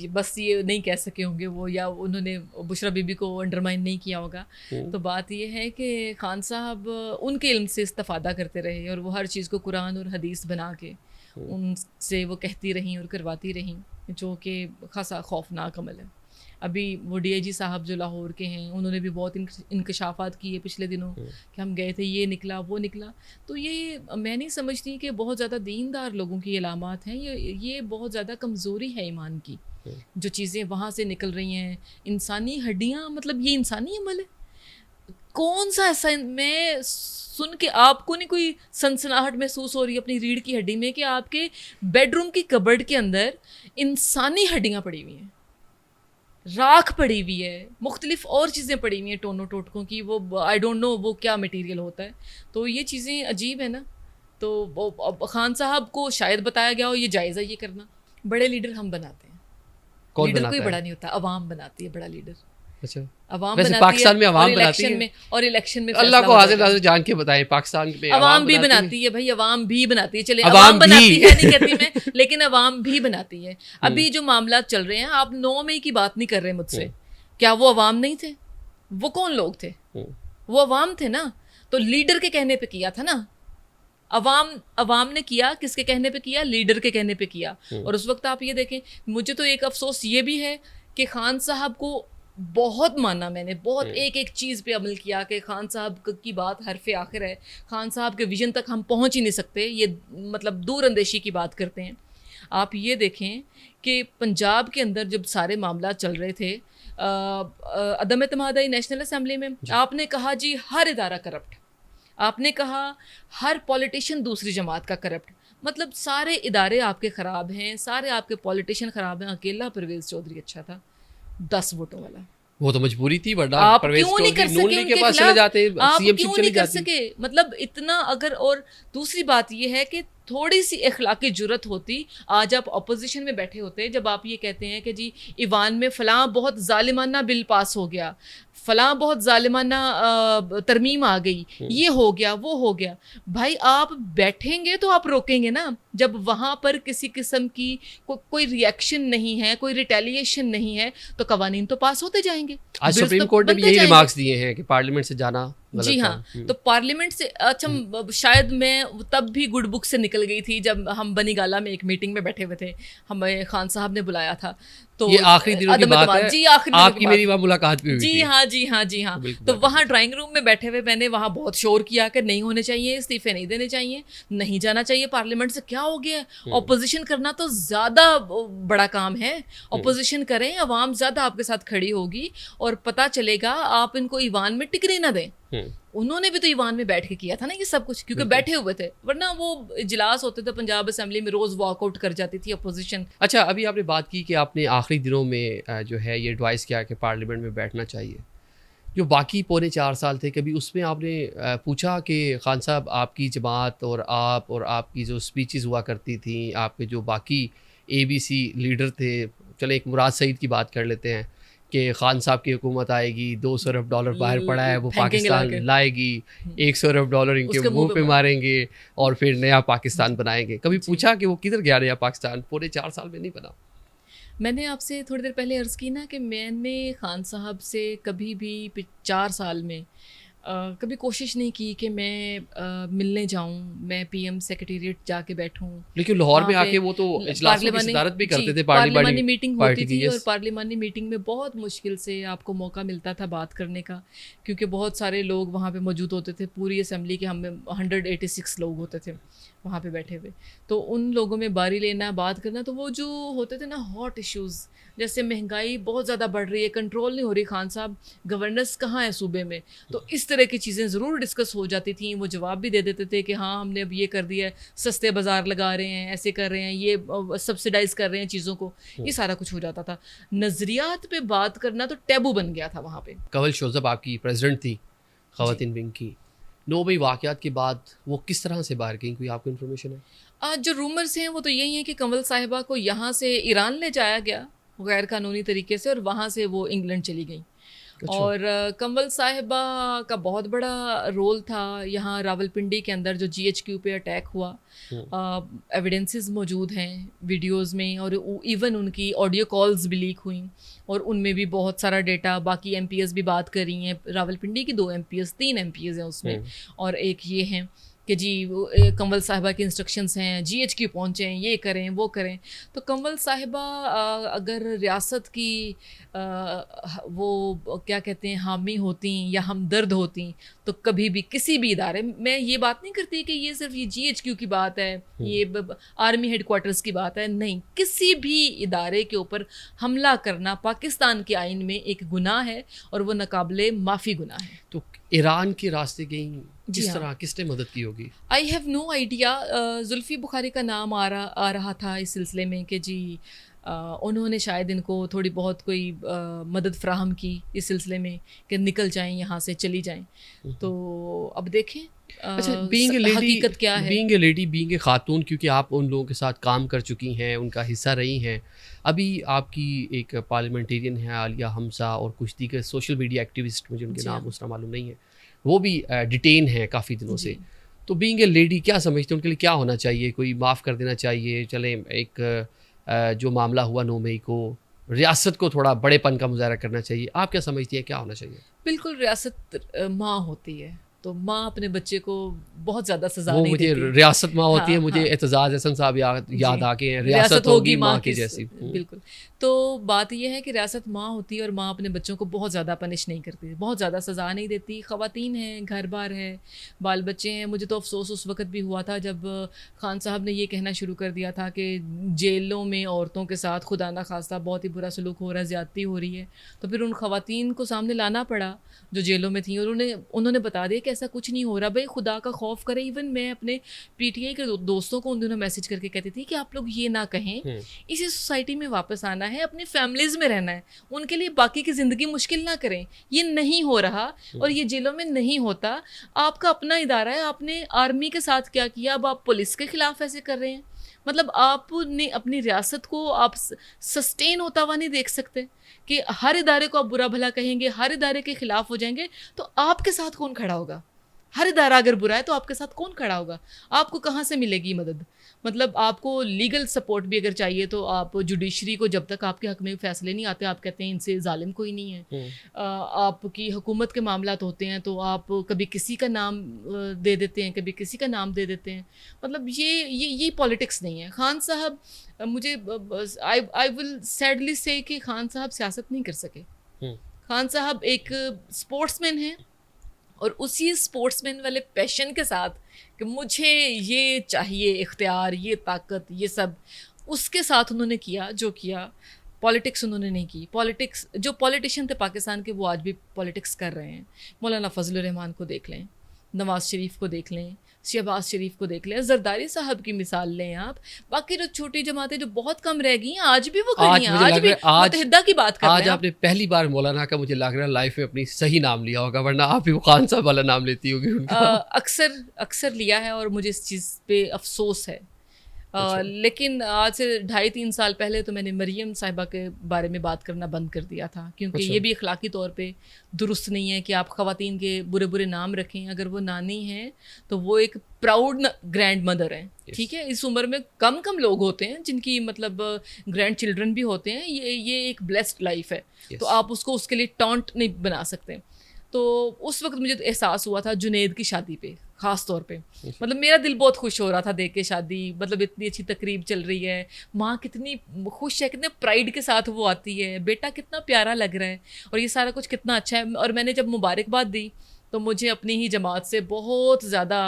Speaker 2: बस ये नहीं कह सके होंगे वो, या उन्होंने बुशरा बीबी को अंडरमाइन नहीं किया होगा। तो बात ये है कि खान साहब उनके इल्म से इस्तिफ़ादा करते रहे और वो हर चीज़ को कुरान और हदीस बना के उनसे वो कहती रहीं और करवाती रहीं, जो कि खासा खौफनाक अमल है। अभी वो DIG साहब जो लाहौर के हैं, उन्होंने भी बहुत इंकशाफात किए पिछले दिनों कि हम गए थे, ये निकला वो निकला। तो ये मैं नहीं समझती कि बहुत ज़्यादा दीनदार लोगों की अलामात हैं, ये बहुत ज़्यादा कमज़ोरी है ईमान की। जो चीज़ें वहाँ से निकल रही हैं, इंसानी हड्डियाँ, मतलब ये इंसानी अमल है? कौन सा ऐसा, मैं सुन के आपको नहीं कोई सनसनाहट महसूस हो रही है अपनी रीढ़ की हड्डी में कि आपके बेडरूम की कबर्ड के अंदर इंसानी हड्डियाँ पड़ी हुई हैं, राख पड़ी हुई है, मुख्तलिफ और चीज़ें पड़ी हुई हैं टोनों टोटकों की, वो आई डोंट नो वो क्या मटेरियल होता है। तो ये चीज़ें अजीब है ना। तो अब खान साहब को शायद बताया गया हो ये जायज़ा ये करना। बड़े लीडर हम बनाते हैं,
Speaker 1: कौन
Speaker 2: लीडर
Speaker 1: बनाता
Speaker 2: कोई
Speaker 1: है?
Speaker 2: बड़ा नहीं होता, अवाम बनाती है बड़ा लीडर।
Speaker 1: अच्छा,
Speaker 2: अवाम
Speaker 1: वैसे
Speaker 2: बनाती
Speaker 1: पाकिस्तान
Speaker 2: है
Speaker 1: में अवाम
Speaker 2: और
Speaker 1: बनाती
Speaker 2: इलेक्शन
Speaker 1: है?
Speaker 2: में, और इलेक्शन में
Speaker 1: अल्लाह
Speaker 2: फैसला
Speaker 1: को
Speaker 2: हो
Speaker 1: हाजिर
Speaker 2: जाता है।
Speaker 1: नाजिर जान के बताएं, पाकिस्तान में
Speaker 2: अवाम भी
Speaker 1: बनाती
Speaker 2: बनाती है भाई, अवाम भी बनाती है। चले,
Speaker 1: अवाम
Speaker 2: अवाम बनाती
Speaker 1: भी।
Speaker 2: है नहीं कहती मैं, लेकिन अवाम भी बनाती है। अभी जो मामला चल रहे हैं, आप 9 मई की बात नहीं कर रहे मुझसे, क्या वो अवाम नहीं थे? वो कौन लोग थे? वो अवाम थे ना। तो लीडर के कहने पे किया था ना, अवाम ने किया, किसके कहने पे किया? लीडर के कहने पे किया। और उस वक्त आप ये देखें, मुझे तो एक अफसोस ये भी है कि खान साहब को बहुत माना मैंने, बहुत एक एक चीज़ पे अमल किया कि खान साहब की बात हरफ़े आखिर है, खान साहब के विजन तक हम पहुंच ही नहीं सकते, ये मतलब दूर अंदेशी की बात करते हैं। आप ये देखें कि पंजाब के अंदर जब सारे मामला चल रहे थे, अदम एतमादी नेशनल असम्बली में, आपने कहा जी हर इदारा करप्ट, आपने कहा हर पॉलिटिशियन दूसरी जमात का करप्ट, मतलब सारे इदारे आपके ख़राब हैं, सारे आपके पॉलिटिशियन ख़राब हैं। अकेला परवेज़ चौधरी अच्छा था, 10 वोटों वाला।
Speaker 1: वो तो मजबूरी थी, वरना
Speaker 2: आप
Speaker 1: परवेज
Speaker 2: क्यों नहीं कर
Speaker 1: चौधरी नून
Speaker 2: सके
Speaker 1: लीग के
Speaker 2: उनके
Speaker 1: पास चले
Speaker 2: खिलाफ?
Speaker 1: जाते,
Speaker 2: आप
Speaker 1: सीएमशिप
Speaker 2: क्यों
Speaker 1: चली
Speaker 2: नहीं कर
Speaker 1: जाती।
Speaker 2: सके? मतलब इतना अगर, और दूसरी बात ये है कि थोड़ी सी अखलाकी जुर्रत होती, आज आप अपोजिशन में बैठे होते, जब आप ये कहते हैं कि जी ईवान में फलां बहुत जालिमाना बिल पास हो गया, फलां बहुत जालिमाना तरमीम आ गई, ये हो गया वो हो गया। भाई आप बैठेंगे तो आप रोकेंगे ना, जब वहाँ पर किसी किस्म की कोई रिएक्शन नहीं है, कोई रिटेलिएशन नहीं है, तो कवानीन तो पास होते जाएंगे,
Speaker 1: आज
Speaker 2: बिल्स
Speaker 1: सुप्रीम
Speaker 2: तो
Speaker 1: कोर्ट ने भी
Speaker 2: बनते
Speaker 1: यही
Speaker 2: जाएंगे।
Speaker 1: रिमार्क्स दिए हैं कि पार्लियामेंट से जाना गलत
Speaker 2: जी
Speaker 1: था।
Speaker 2: हाँ, तो पार्लियामेंट से अच्छा, शायद मैं तब भी गुड बुक से निकल गई थी जब हम बनीगाला में एक मीटिंग में बैठे हुए थे, हमें खान साहब ने बुलाया था, तो
Speaker 1: ये आखिरी दिनों की
Speaker 2: अदम
Speaker 1: बात
Speaker 2: एतमाद,
Speaker 1: है,
Speaker 2: जी आखिरी दिनों की
Speaker 1: आपकी
Speaker 2: बात।
Speaker 1: मेरी वहाँ मुलाकात भी हुई
Speaker 2: जी
Speaker 1: थी।
Speaker 2: हाँ जी हाँ जी हाँ।
Speaker 1: बिल्कुल,
Speaker 2: तो
Speaker 1: बिल्कुल।
Speaker 2: वहाँ ड्राइंग रूम में बैठे हुए मैंने वहाँ बहुत शोर किया कि नहीं होने चाहिए, इस्तीफे नहीं देने चाहिए, नहीं जाना चाहिए पार्लियामेंट से, क्या हो गया, ऑपोजिशन करना तो ज़्यादा बड़ा काम है, ऑपोजिशन करें, अवाम ज़्यादा आपके साथ खड़ी होगी और पता चलेगा, आप इनको ईवान में टिकने ना दें। उन्होंने भी तो ईवान में बैठ के किया था ना ये सब कुछ, क्योंकि बैठे हुए थे, वरना वो इजलास होते थे पंजाब असेंबली में, रोज़ वॉकआउट कर जाती थी अपोजिशन।
Speaker 1: अच्छा, अभी आपने बात की कि आपने आखिरी दिनों में जो है ये एडवाइस किया कि पार्लियामेंट में बैठना चाहिए। जो बाकी पौने 4 साल थे, कभी उसमें आपने पूछा कि खान साहब आपकी जमात और आप और आपकी जो स्पीचेस हुआ करती थी, आपके जो बाकी ABC लीडर थे, चले एक मुराद सईद की बात कर लेते हैं कि खान साहब की हुकूमत आएगी, $200 अरब बाहर पड़ा है, वो
Speaker 2: फेंकेंगे
Speaker 1: पाकिस्तान
Speaker 2: लाके।
Speaker 1: लाएगी, $100 अरब इनके
Speaker 2: उसके
Speaker 1: मुंह
Speaker 2: मुंह
Speaker 1: पे
Speaker 2: पे
Speaker 1: मारेंगे और फिर नया पाकिस्तान बनाएंगे। कभी पूछा कि वो किधर गया नया पाकिस्तान? पौने 4 साल में नहीं बना।
Speaker 2: मैंने आपसे थोड़ी देर पहले अर्ज़ की ना कि मैंने खान साहब से कभी भी 4 साल में कभी कोशिश नहीं की कि मैं मिलने जाऊं, मैं PM सेक्रेटेरिएट जाके बैठूं।
Speaker 1: लेकिन लाहौर में
Speaker 2: वहाँ पे
Speaker 1: आके वो तो इजलासों की
Speaker 2: पार्लिमानी
Speaker 1: सदारत भी करते
Speaker 2: जी,
Speaker 1: थे,
Speaker 2: पार्लिमानी मीटिंग होती
Speaker 1: पार्टी की।
Speaker 2: थी, और
Speaker 1: यस।
Speaker 2: पार्लिमानी मीटिंग में बहुत मुश्किल से आपको मौका मिलता था बात करने का, क्योंकि बहुत सारे लोग वहाँ पे मौजूद होते थे, पूरी असेंबली के हमें 186 लोग होते थे वहाँ पे बैठे हुए, तो उन लोगों में बारी लेना, बात करना, तो वो जो होते थे ना हॉट इश्यूज़, जैसे महंगाई बहुत ज़्यादा बढ़ रही है, कंट्रोल नहीं हो रही, खान साहब गवर्नेंस कहाँ है सूबे में, तो इस तरह की चीज़ें ज़रूर डिस्कस हो जाती थी। वो जवाब भी दे देते थे कि हाँ हमने अब ये कर दिया है, सस्ते बाज़ार लगा रहे हैं, ऐसे कर रहे हैं, ये सब्सिडाइज़ कर रहे हैं चीज़ों को, ये सारा कुछ हो जाता था। नज़रियात पे बात करना तो टैबू बन गया था वहाँ पे।
Speaker 1: कंवल शोज़ब आपकी प्रेसिडेंट थी ख़वातीन विंग की, 9 मई वाक़यात के बाद वो किस तरह से बाहर गई, कोई आपको इन्फॉर्मेशन है?
Speaker 2: आज जो रूमर्स हैं वो तो यही हैं कि कंवल साहिबा को यहाँ से ईरान ले जाया गया गैर कानूनी तरीके से, और वहाँ से वो इंग्लैंड चली गई।
Speaker 1: अच्छा।
Speaker 2: और कंवल साहिबा का बहुत बड़ा रोल था यहाँ रावलपिंडी के अंदर जो GHQ पे अटैक हुआ। एविडेंसेस मौजूद हैं वीडियोस में, और इवन उनकी ऑडियो कॉल्स भी लीक हुई, और उनमें भी बहुत सारा डेटा, बाकी MPs भी बात कर रही हैं, रावलपिंडी की 2 MPs 3 MPs हैं उसमें, और एक ये हैं कि जी कंवल साहिबा की इंस्ट्रक्शंस हैं, GHQ पहुँचे हैं, ये करें वो करें। तो कंवल साहिबा अगर रियासत की वो क्या कहते हैं हामी होती या हमदर्द होती, तो कभी भी किसी भी इदारे, मैं ये बात नहीं करती कि ये सिर्फ ये GHQ की बात है, ये आर्मी हेडक्वार्टर्स की बात है, नहीं, किसी भी इदारे के ऊपर हमला करना पाकिस्तान के आइन में एक गुनाह है, और वो नाकाबिले माफ़ी गुनाह है।
Speaker 1: तो ईरान के रास्ते गई, किस
Speaker 2: हाँ।
Speaker 1: तरह, किसने मदद की होगी?
Speaker 2: I have no idea. Zulfi Bukhari का नाम आ रहा था इस सिलसिले में कि जी उन्होंने शायद इनको थोड़ी बहुत कोई मदद फ्राहम की इस सिलसिले में कि निकल जाएं यहाँ से, चली जाएं। तो अब देखें
Speaker 1: अच्छा, बीइंग ए लेडी,
Speaker 2: हकीकत क्या है।
Speaker 1: Being a lady, being a खातून, क्योंकि आप उन लोगों के साथ काम कर चुकी हैं, उनका हिस्सा रही हैं, अभी आपकी एक पार्लियामेंटेरियन है आलिया हमजा, और कुछ दीगर सोशल मीडिया एक्टिविस्ट, मुझे उनके नाम उस तरह मालूम नहीं है, वो भी डिटेन हैं काफ़ी दिनों से। तो बीइंग ए लेडी क्या समझते हैं, उनके लिए क्या होना चाहिए? कोई माफ़ कर देना चाहिए? चले एक जो मामला हुआ 9 मई को, रियासत को थोड़ा बड़ेपन का मुजाहरा करना चाहिए, आप क्या समझती हैं क्या होना चाहिए?
Speaker 2: बिल्कुल, रियासत माँ होती है, तो माँ अपने बच्चे को बहुत ज़्यादा सज़ा
Speaker 1: वो
Speaker 2: नहीं
Speaker 1: मुझे
Speaker 2: देती।
Speaker 1: रियासत माँ होती है,
Speaker 2: हाँ,
Speaker 1: मुझे
Speaker 2: हाँ।
Speaker 1: एतजाज़ हसन साहब याद
Speaker 2: जी।
Speaker 1: आके हैं, रियासत होगी माँ की जैसी।
Speaker 2: बिल्कुल। तो बात यह है कि रियासत माँ होती है, और माँ अपने बच्चों को बहुत ज़्यादा पनिश नहीं करती, बहुत ज़्यादा सज़ा नहीं देती। ख़वातीन हैं, घर बार है, बाल बच्चे हैं। मुझे तो अफसोस उस वक़्त भी हुआ था जब खान साहब ने ये कहना शुरू कर दिया था कि जेलों में औरतों के साथ खुदा ना खास्ता बहुत ही बुरा सलूक हो रहा है, ज़्यादती हो रही है। तो फिर उन ख़वातीन को सामने लाना पड़ा जो जेलों में थी, और उन्होंने बता दिया कि ऐसा कुछ नहीं हो रहा, भाई खुदा का खौफ करें। इवन मैं अपने पीटीआई के दोस्तों को उन दिनों मैसेज करके कहती थी कि आप लोग ये ना कहें, इसी सोसाइटी में वापस आना है, अपनी फैमिलीज़ में रहना है, उनके लिए बाकी की ज़िंदगी मुश्किल ना करें। ये नहीं हो रहा और ये जेलों में नहीं होता। आपका अपना इदारा है, आपने आर्मी के साथ क्या किया, अब आप पुलिस के खिलाफ ऐसे कर रहे हैं। मतलब आपने अपनी रियासत को आप सस्टेन होता हुआ नहीं देख सकते कि हर इदारे को आप बुरा भला कहेंगे, हर इदारे के खिलाफ हो जाएंगे, तो आपके साथ कौन खड़ा होगा? हर इदारा अगर बुरा है तो आपके साथ कौन खड़ा होगा? आपको कहाँ से मिलेगी मदद? मतलब आपको लीगल सपोर्ट भी अगर चाहिए तो आप जुडिशरी को, जब तक आपके हक में फैसले नहीं आते, आप कहते हैं इनसे जालिम कोई नहीं है। आपकी हुकूमत के मामलात होते हैं तो आप कभी किसी का नाम दे देते हैं, कभी किसी का नाम दे देते हैं। मतलब ये पॉलिटिक्स नहीं है। खान साहब, मुझे आई विल सैडली से कि खान साहब सियासत नहीं कर सके। खान साहब एक स्पोर्ट्समैन हैं और उसी स्पोर्ट्समैन वाले पैशन के साथ कि मुझे ये चाहिए, इख्तियार, ये ताकत, ये सब, उसके साथ उन्होंने किया जो किया। पॉलिटिक्स उन्होंने नहीं की। पॉलिटिक्स, जो पॉलिटिशियन थे पाकिस्तान के वो आज भी पॉलिटिक्स कर रहे हैं। मौलाना फजलुर रहमान को देख लें, नवाज़ शरीफ को देख लें, शहबाज शरीफ को देख लें, जरदारी साहब की मिसाल लें आप। बाकी जो छोटी जमातें जो बहुत कम रह गई हैं आज भी वो खड़ी हैं, आज भी मुत्तहिदा की बात कर रहे हैं।
Speaker 1: आज आपने पहली बार मौलाना का मुझे लग रहा है लाइफ में अपनी सही नाम लिया होगा, वरना आप भी वो खान साहब वाला नाम लेती होगी उनका।
Speaker 2: अक्सर लिया है और मुझे इस चीज़ पे अफसोस है। लेकिन आज से 2.5-3 साल पहले तो मैंने मरियम साहिबा के बारे में बात करना बंद कर दिया था, क्योंकि ये भी अखलाकी तौर पे दुरुस्त नहीं है कि आप ख़वातीन के बुरे बुरे नाम रखें। अगर वो नानी हैं तो वो एक प्राउड ग्रैंड मदर हैं, ठीक है। इस उम्र में कम लोग होते हैं जिनकी मतलब ग्रैंड चिल्ड्रन भी होते हैं। ये एक ब्लेस्ड लाइफ है, तो आप उसको उसके लिए टॉन्ट नहीं बना सकते। तो उस वक्त मुझे एहसास हुआ था जुनैद की शादी पे ख़ास तौर पे, मतलब मेरा दिल बहुत खुश हो रहा था देख के शादी। मतलब इतनी अच्छी तकरीब चल रही है, माँ कितनी खुश है, कितने प्राइड के साथ वो आती है, बेटा कितना प्यारा लग रहा है और ये सारा कुछ कितना अच्छा है। और मैंने जब मुबारकबाद दी तो मुझे अपनी ही जमात से बहुत ज़्यादा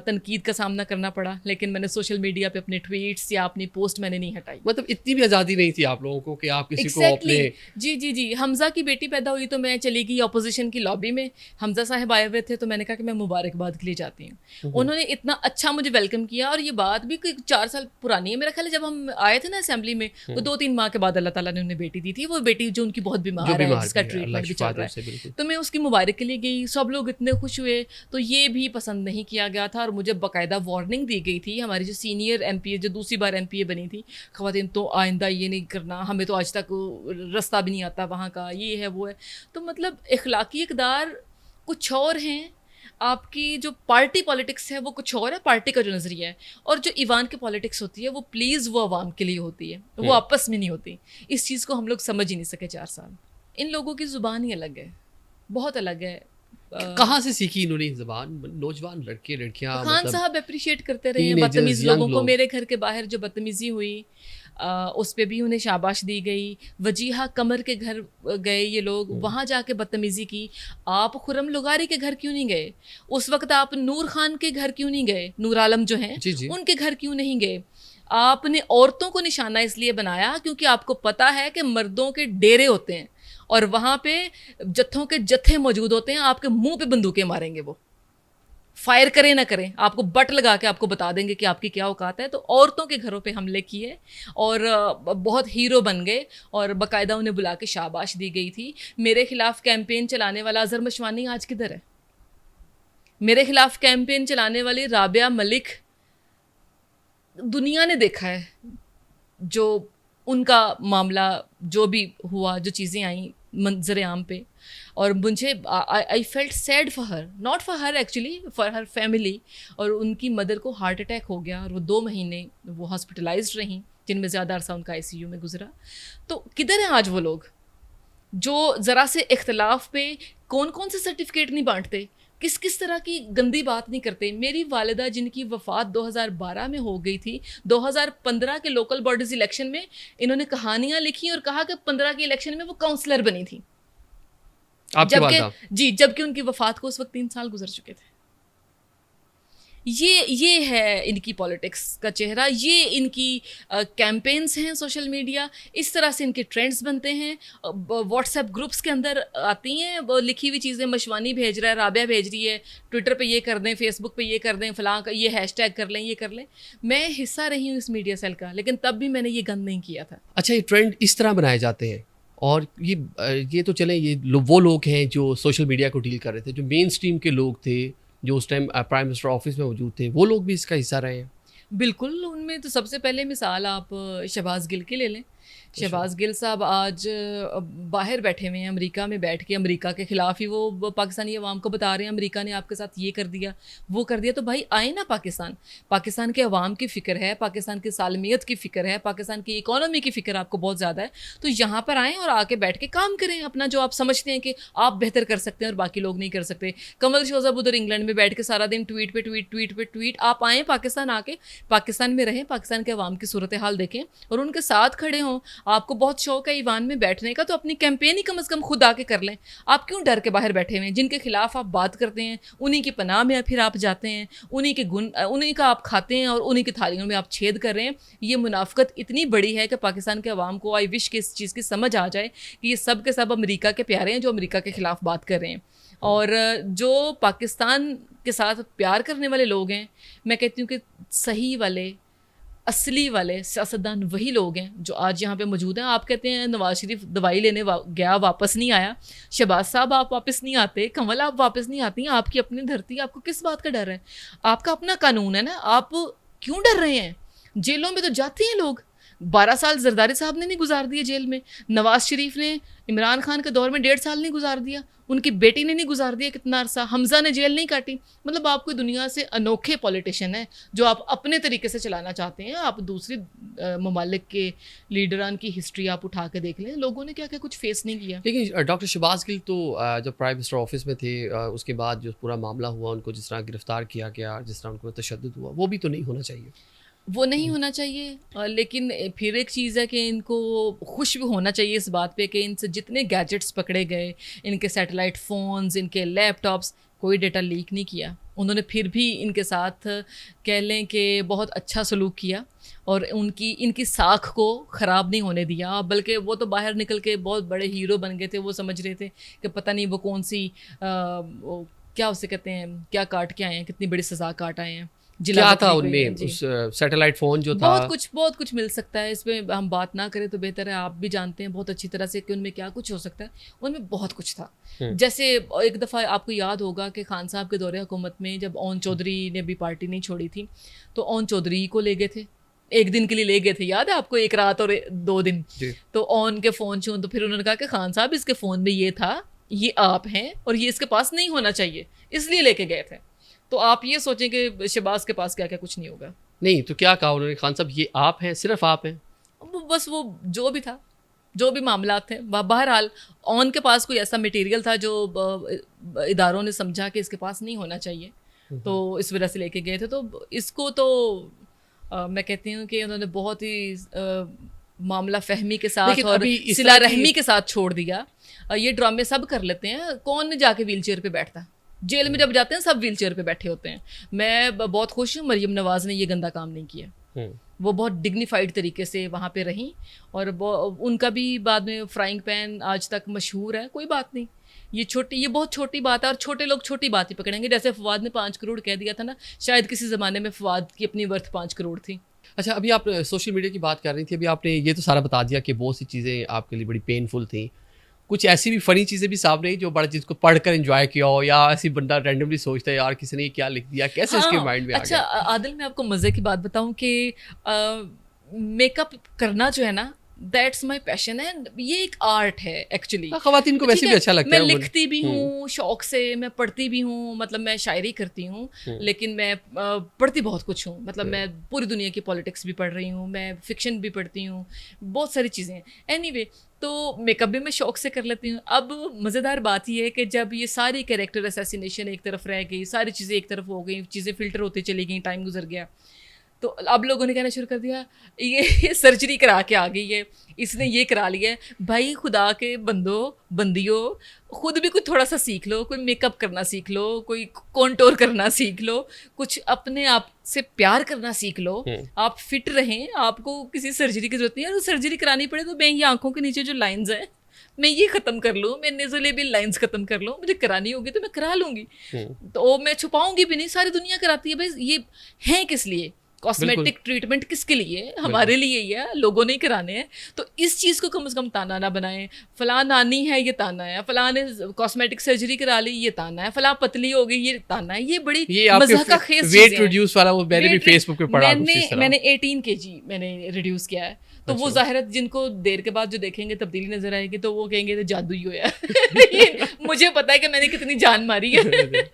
Speaker 2: तनकीद का सामना करना पड़ा, लेकिन मैंने सोशल मीडिया पे अपने ट्वीट्स या अपनी पोस्ट मैंने नहीं हटाई।
Speaker 1: मतलब इतनी भी आज़ादी नहीं थी आप लोगों को कि आप किसी को अपने...
Speaker 2: जी, हमज़ा की बेटी पैदा हुई तो मैं चली गई अपोजिशन की लॉबी में। हमज़ा साहब आए हुए थे तो मैंने कहा कि मैं मुबारकबाद के लिए जाती हूँ। उन्होंने इतना अच्छा मुझे वेलकम किया, और ये बात भी कोई 4 साल पुरानी है मेरा ख्याल है। जब हम आए थे ना असेंबली में, वो 2-3 माह के बाद अल्लाह ताला ने उन्हें बेटी दी थी। वो बेटी जो उनकी बहुत बीमार है, जिसका ट्रीटमेंट भी चल रहा है, तो मैं उसकी मुबारक के लिए गई। सब लोग इतने खुश हुए, तो ये भी पसंद नहीं किया गया था और मुझे बाकायदा वार्निंग दी गई थी। हमारी जो सीनियर एमपीए, जो दूसरी बार एमपीए बनी थी, ख़वातीन, तो आइंदा ये नहीं करना, हमें तो आज तक रास्ता भी नहीं आता वहाँ का, ये है वो है। तो मतलब इखलाकी इक़दार कुछ और हैं, आपकी जो पार्टी पॉलिटिक्स है वो कुछ और है, पार्टी का जो नज़रिया है, और जो ईवान की पॉलिटिक्स होती है वो प्लीज़ वो अवाम के लिए होती है, वो आपस में नहीं होती। इस चीज़ को हम लोग समझ ही नहीं सके 4 साल। इन लोगों की ज़ुबान ही अलग है, बहुत अलग है।
Speaker 1: कहाँ से सीखी इन्होंने ज़बान? नौजवान लड़के लड़कियाँ
Speaker 2: खान
Speaker 1: मतलब
Speaker 2: साहब अप्रिशिएट करते रहे बदतमीज़ लोगों को। मेरे घर के बाहर जो बदतमीज़ी हुई उस पे भी उन्हें शाबाश दी गई। वजीहा कमर के घर गए ये लोग, वहाँ जाके बदतमीज़ी की। आप खुरम लुगारी के घर क्यों नहीं गए? उस वक्त आप नूर खान के घर क्यों नहीं गए? नूर आलम जो हैं उनके घर क्यों नहीं गए? आपने औरतों को निशाना इसलिए बनाया क्योंकि आपको पता है कि मर्दों के डेरे होते हैं और वहाँ पे जत्थों के जत्थे मौजूद होते हैं। आपके मुंह पे बंदूकें मारेंगे, वो फायर करें ना करें, आपको बट लगा के आपको बता देंगे कि आपकी क्या औकात है। तो औरतों के घरों पे हमले किए और बहुत हीरो बन गए और बाकायदा उन्हें बुला के शाबाश दी गई थी। मेरे खिलाफ कैंपेन चलाने वाला अजहर मशवानी आज किधर है? मेरे खिलाफ कैंपेन चलाने वाली राबिया मलिक, दुनिया ने देखा है जो उनका मामला, जो भी हुआ, जो चीज़ें आई मंजर आम पे, और मुझे I felt sad for her, not for her actually, for her family. और उनकी मदर को हार्ट अटैक हो गया और वो 2 महीने वो हॉस्पिटलाइज्ड रहीं, जिनमें ज़्यादा अरसा उनका ICU में गुजरा। तो किधर हैं आज वो लोग जो ज़रा से इख्तलाफ पे कौन कौन से सर्टिफिकेट नहीं बांटते, किस किस तरह की गंदी बात नहीं करते। मेरी वालिदा जिनकी वफ़ात 2012 में हो गई थी, 2015 के लोकल बॉडीज़ इलेक्शन में इन्होंने कहानियाँ लिखी और कहा कि 15 के इलेक्शन में वो काउंसलर बनी थी, जबकि उनकी वफ़ात को उस वक्त 3 साल गुजर चुके थे। ये है इनकी पॉलिटिक्स का चेहरा, ये इनकी कैंपेन्स हैं सोशल मीडिया, इस तरह से इनके ट्रेंड्स बनते हैं। व्हाट्सएप ग्रुप्स के अंदर आती हैं लिखी हुई चीज़ें, मशवानी भेज रहा है, राबिया भेज रही है, ट्विटर पे ये कर दें, फेसबुक पे ये कर दें, फलां का ये हैशटैग कर लें, ये कर लें। मैं हिस्सा रही हूँ इस मीडिया सेल का, लेकिन तब भी मैंने ये गंद नहीं किया था।
Speaker 1: अच्छा, ये ट्रेंड इस तरह बनाए जाते हैं, और ये तो चले, वो लोग हैं जो सोशल मीडिया को डील कर रहे थे, जो मेन स्ट्रीम के लोग थे, जो उस टाइम प्राइम मिनिस्टर ऑफिस में मौजूद थे, वो लोग भी इसका हिस्सा रहे हैं।
Speaker 2: बिल्कुल, उनमें तो सबसे पहले मिसाल आप शहबाज गिल की ले लें। शहबाज गिल साहब आज बाहर बैठे हुए हैं, अमेरिका में बैठ के अमेरिका के ख़िलाफ़ ही वो पाकिस्तानी अवाम को बता रहे हैं अमेरिका ने आपके साथ ये कर दिया, वो कर दिया। तो भाई आए ना पाकिस्तान के अवाम की फ़िक्र है, पाकिस्तान की सालमियत की फ़िक्र है, पाकिस्तान की इकॉनमी की फ़िक्र आपको बहुत ज़्यादा है। तो यहाँ पर आएँ और आके बैठ के काम करें अपना, जो आप समझते हैं कि आप बेहतर कर सकते हैं और बाकी लोग नहीं कर सकते। कमल शोज़ब उधर इंग्लैंड में बैठ के सारा दिन ट्वीट पे ट्वीट। आप आएँ पाकिस्तान, आके पाकिस्तान में रहें, पाकिस्तान के अवाम की सूरत हाल देखें और उनके साथ खड़े हों। आपको बहुत शौक है ईवान में बैठने का, तो अपनी कैंपेन ही कम से कम खुद आके कर लें। आप क्यों डर के बाहर बैठे हुए हैं? जिनके खिलाफ आप बात करते हैं उन्हीं की पनाह में फिर आप जाते हैं, उन्हीं का आप खाते हैं और उन्हीं की थालियों में आप छेद कर रहे हैं। ये मुनाफिकत इतनी बड़ी है कि पाकिस्तान के अवाम को आई विश कि इस चीज़ की समझ आ जाए कि ये सब के सब अमेरिका के प्यारे हैं जो अमेरिका के खिलाफ बात कर रहे हैं। और जो पाकिस्तान के साथ प्यार करने वाले लोग हैं, मैं कहती हूँ कि सही वाले, असली वाले सियासतदान वही लोग हैं जो आज यहाँ पे मौजूद हैं। आप कहते हैं नवाज शरीफ दवाई लेने गया, वापस नहीं आया। शहबाज साहब आप वापस नहीं आते, कमल आप वापस नहीं आती। आपकी अपनी धरती, आपको किस बात का डर है? आपका अपना कानून है ना, आप क्यों डर रहे हैं? जेलों में तो जाते हैं लोग। 12 साल जरदारी साहब ने नहीं गुजार दिए जेल में, नवाज शरीफ ने इमरान खान के दौर में 1.5 साल नहीं गुजार दिया, उनकी बेटी ने नहीं गुजार दिया कितना अरसा, हमजा ने जेल नहीं काटी। मतलब आप कोई दुनिया से अनोखे पॉलिटिशियन हैं जो आप अपने तरीके से चलाना चाहते हैं। आप दूसरी ममालिक के लीडरान की हिस्ट्री आप उठा के देख लें, लोगों ने क्या क्या कुछ फेस नहीं किया।
Speaker 1: लेकिन डॉक्टर शहबाज गिल तो जब प्राइम मिनिस्टर ऑफिस में थे, उसके बाद जो पूरा मामला हुआ, उनको जिस तरह गिरफ्तार किया गया, जिस तरह उनको तशद्दुद हुआ, वो भी तो नहीं होना चाहिए।
Speaker 2: वो नहीं होना चाहिए, लेकिन फिर एक चीज़ है कि इनको खुश भी होना चाहिए इस बात पे कि इनसे जितने गैजेट्स पकड़े गए, इनके सैटेलाइट फ़ोन्स, इनके लैपटॉप्स, कोई डेटा लीक नहीं किया। उन्होंने फिर भी इनके साथ कह लें कि बहुत अच्छा सलूक किया और इनकी साख को ख़राब नहीं होने दिया। बल्कि वो तो बाहर निकल के बहुत बड़े हीरो बन गए थे। वो समझ रहे थे कि पता नहीं वो कौन सी क्या उसे कहते हैं, क्या काट के आए हैं, कितनी बड़ी सज़ा काट आए हैं।
Speaker 1: क्या था उनमें? उस सैटेलाइट फ़ोन जो था,
Speaker 2: बहुत कुछ मिल सकता है। इसमें हम बात ना करें तो बेहतर है, आप भी जानते हैं बहुत अच्छी तरह से कि उनमें क्या कुछ हो सकता है। उनमें बहुत कुछ था। जैसे एक दफ़ा आपको याद होगा कि खान साहब के दौरे हुकूमत में जब ओन चौधरी ने भी पार्टी नहीं छोड़ी थी, तो ओन चौधरी को ले गए थे, एक दिन के लिए ले गए थे, याद है आपको? 1 रात और 2 दिन। तो ओन के फ़ोन छूँ, तो फिर उन्होंने कहा कि खान साहब इसके फ़ोन में ये था, ये आप हैं और ये इसके पास नहीं होना चाहिए, इसलिए लेके गए थे। तो आप ये सोचें कि शहबाज के पास क्या क्या कुछ नहीं होगा।
Speaker 1: नहीं तो क्या कहा उन्होंने? खान साहब ये आप हैं, सिर्फ आप हैं।
Speaker 2: बस वो जो भी था, जो भी मामला थे, बहरहाल ऑन के पास कोई ऐसा मटेरियल था जो इदारों ने समझा कि इसके पास नहीं होना चाहिए, तो इस वजह से लेके गए थे। तो इसको तो मैं कहती हूँ कि उन्होंने बहुत ही मामला फहमी के साथ और सिला रहमी के साथ छोड़ दिया। ये ड्रामे सब कर लेते हैं, कौन जाके व्हील चेयर पर बैठता? जेल में जब जाते हैं सब व्हील चेयर पे बैठे होते हैं। मैं बहुत खुश हूँ मरियम नवाज़ ने ये गंदा काम नहीं किया। वो बहुत डिग्निफाइड तरीके से वहाँ पे रहीं और उनका भी बाद में फ्राइंग पैन आज तक मशहूर है। कोई बात नहीं, ये बहुत छोटी बात है और छोटे लोग छोटी बात ही पकड़ेंगे। जैसे फवाद ने 5 करोड़ कह दिया था ना, शायद किसी ज़माने में फवाद की अपनी वर्थ 5 करोड़ थी।
Speaker 1: अच्छा, अभी आप सोशल मीडिया की बात कर रही थी, अभी आपने ये तो सारा बता दिया कि बहुत सी चीज़ें आपके लिए बड़ी पेनफुल थी। कुछ ऐसी भी फ़नी चीज़ें भी सामने आई जो बड़ा जिसको पढ़कर एंजॉय किया हो, या ऐसी बंदा रैंडमली सोचता है यार किसी ने क्या लिख दिया, कैसे इसके माइंड में आ गया?
Speaker 2: अच्छा आदिल, मैं आपको मज़े की बात बताऊं कि मेकअप करना जो है ना, दैट्स माई पैशन है। ये एक आर्ट है एक्चुअली।
Speaker 1: ख़वातीन को वैसे भी अच्छा लगता है।
Speaker 2: मैं लिखती भी हूँ शौक से, मैं पढ़ती भी हूँ, मतलब मैं शायरी करती हूँ, लेकिन मैं पढ़ती बहुत कुछ हूँ। मतलब मैं पूरी दुनिया की पॉलिटिक्स भी पढ़ रही हूँ, मैं फिक्शन भी पढ़ती हूँ, बहुत सारी चीज़ें हैं। एनीवे, तो मेकअप भी मैं शौक से कर लेती हूँ। अब मज़ेदार बात यह है कि जब ये सारी कैरेक्टर असैसिनेशन एक तरफ रह गई, सारी चीज़ें एक तरफ हो गई, चीज़ें फ़िल्टर होती चली गई, टाइम गुजर गया, तो अब लोगों ने कहना शुरू कर दिया ये सर्जरी करा के आ गई है, इसने ये करा लिया है। भाई खुदा के बंदियों, खुद भी कुछ थोड़ा सा सीख लो, कोई मेकअप करना सीख लो, कोई कॉन्टोर करना सीख लो, कुछ अपने आप से प्यार करना सीख लो। आप फिट रहें, आपको किसी सर्जरी की जरूरत नहीं है। अगर सर्जरी करानी पड़े तो मैं ये आंखों के नीचे जो लाइंस हैं मैं ये ख़त्म कर लूँ, मैं नेज़ोलेबियल लाइंस ख़त्म कर लूँ, मुझे करानी होगी तो मैं करा लूँगी, तो मैं छुपाऊंगी भी नहीं। सारी दुनिया कराती है भाई, ये हैं किस लिए? कॉस्मेटिक ट्रीटमेंट किसके लिए? हमारे लिए ही है, लोगों ने ही कराने हैं। तो इस चीज़ को कम से कम ताना ना बनाएं, फलां नानी है ये ताना है, फलां ने कॉस्मेटिक सर्जरी करा ली ये ताना है, फलां पतली हो गई ये ताना है। ये बड़ी मज़ा का खेल
Speaker 1: वेट रिड्यूस वाला वो मैंने भी फेसबुक पे पढ़ा,
Speaker 2: मैंने 18 kg मैंने रिड्यूस किया है। तो वो ज़ाहिर है जिनको देर के बाद जो देखेंगे तब्दीली नजर आएगी तो वो कहेंगे तो जादू ही होया मुझे पता है कि मैंने कितनी जान मारी है।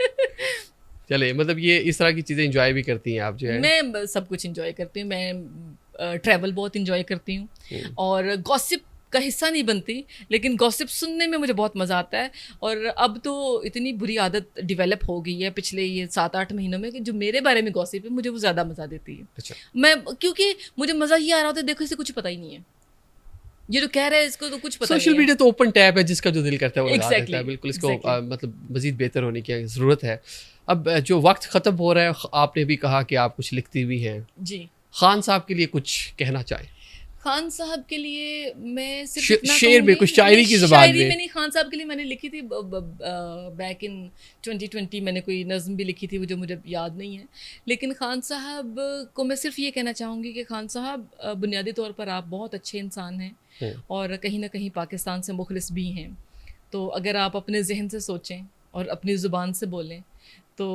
Speaker 1: चले, मतलब ये इस तरह की चीज़ें इंजॉय भी करती हैं आप जो है?
Speaker 2: मैं सब कुछ इंजॉय करती हूँ। मैं ट्रैवल बहुत इंजॉय करती हूँ और गॉसिप का हिस्सा नहीं बनती, लेकिन गॉसिप सुनने में मुझे बहुत मज़ा आता है। और अब तो इतनी बुरी आदत डेवलप हो गई है पिछले ये 7-8 महीनों में कि जो मेरे बारे में गॉसिप है मुझे वो ज़्यादा मज़ा देती है।
Speaker 1: अच्छा।
Speaker 2: मैं क्योंकि मुझे मज़ा ये आ रहा होता है, देखो इसे कुछ पता ही नहीं है, ये जो कह रहे हैं इसको तो कुछ पता नहीं है।
Speaker 1: सोशल मीडिया तो ओपन टैब है, जिसका जो दिल करता है वो लगा
Speaker 2: Exactly,
Speaker 1: देता है। बिल्कुल इसको
Speaker 2: exactly.
Speaker 1: मतलब मज़ीद बेहतर होने की ज़रूरत है। अब जो वक्त ख़त्म हो रहा है, आपने भी कहा कि आप कुछ लिखती भी हैं
Speaker 2: जी।
Speaker 1: खान साहब के लिए कुछ कहना चाहें?
Speaker 2: खान साहब के लिए मैं सिर्फ
Speaker 1: शेर में कुछ शायरी की ज़बान में।
Speaker 2: मैंने खान साहब के लिए मैंने लिखी थी बैक इन 2020, मैंने कोई नज़्म भी लिखी थी वो जो मुझे याद नहीं है। लेकिन खान साहब को मैं सिर्फ ये कहना चाहूँगी कि खान साहब बुनियादी तौर पर आप बहुत अच्छे इंसान हैं और कहीं ना कहीं पाकिस्तान से मुखलिस भी हैं। तो अगर आप अपने जहन से सोचें और अपनी ज़ुबान से बोलें तो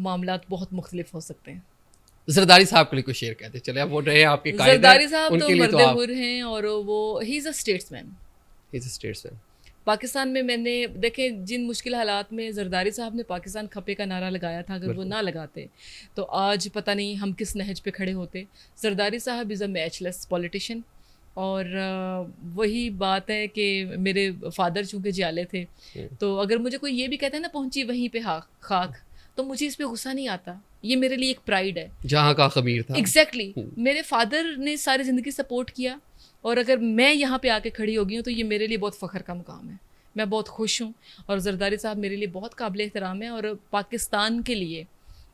Speaker 2: मामलात बहुत मुख्तलिफ हो सकते हैं।
Speaker 1: जरदारी साहब के लिए कोई शेर कहते चले, आप वो रहे आपके कायदे,
Speaker 2: जरदारी साहब
Speaker 1: उनके
Speaker 2: तो
Speaker 1: लिए
Speaker 2: मर्द हुर हैं और वो he is a statesman. Pakistan में मैंने देखे जिन मुश्किल हालात में जरदारी साहब ने पाकिस्तान खपे का नारा लगाया था, अगर वो ना लगाते तो आज पता नहीं हम किस नहज पे खड़े होते। जरदारी साहब इज़ अ मैचलेस पॉलिटिशियन। और वही बात है कि मेरे फादर चूँकि जियाले थे, तो अगर मुझे कोई ये भी कहता है ना पहुँची वहीं पे खाक, तो मुझे इस पे गुस्सा नहीं आता। ये मेरे लिए एक प्राइड है, जहाँ का खमीर था। एग्जैक्टली मेरे फादर ने सारी ज़िंदगी सपोर्ट किया और अगर मैं यहाँ पे आके खड़ी हो गई हूँ तो ये मेरे लिए बहुत फ़ख्र का मुकाम है। मैं बहुत खुश हूँ और जरदारी साहब मेरे लिए बहुत काबिल एहतराम है। और पाकिस्तान के लिए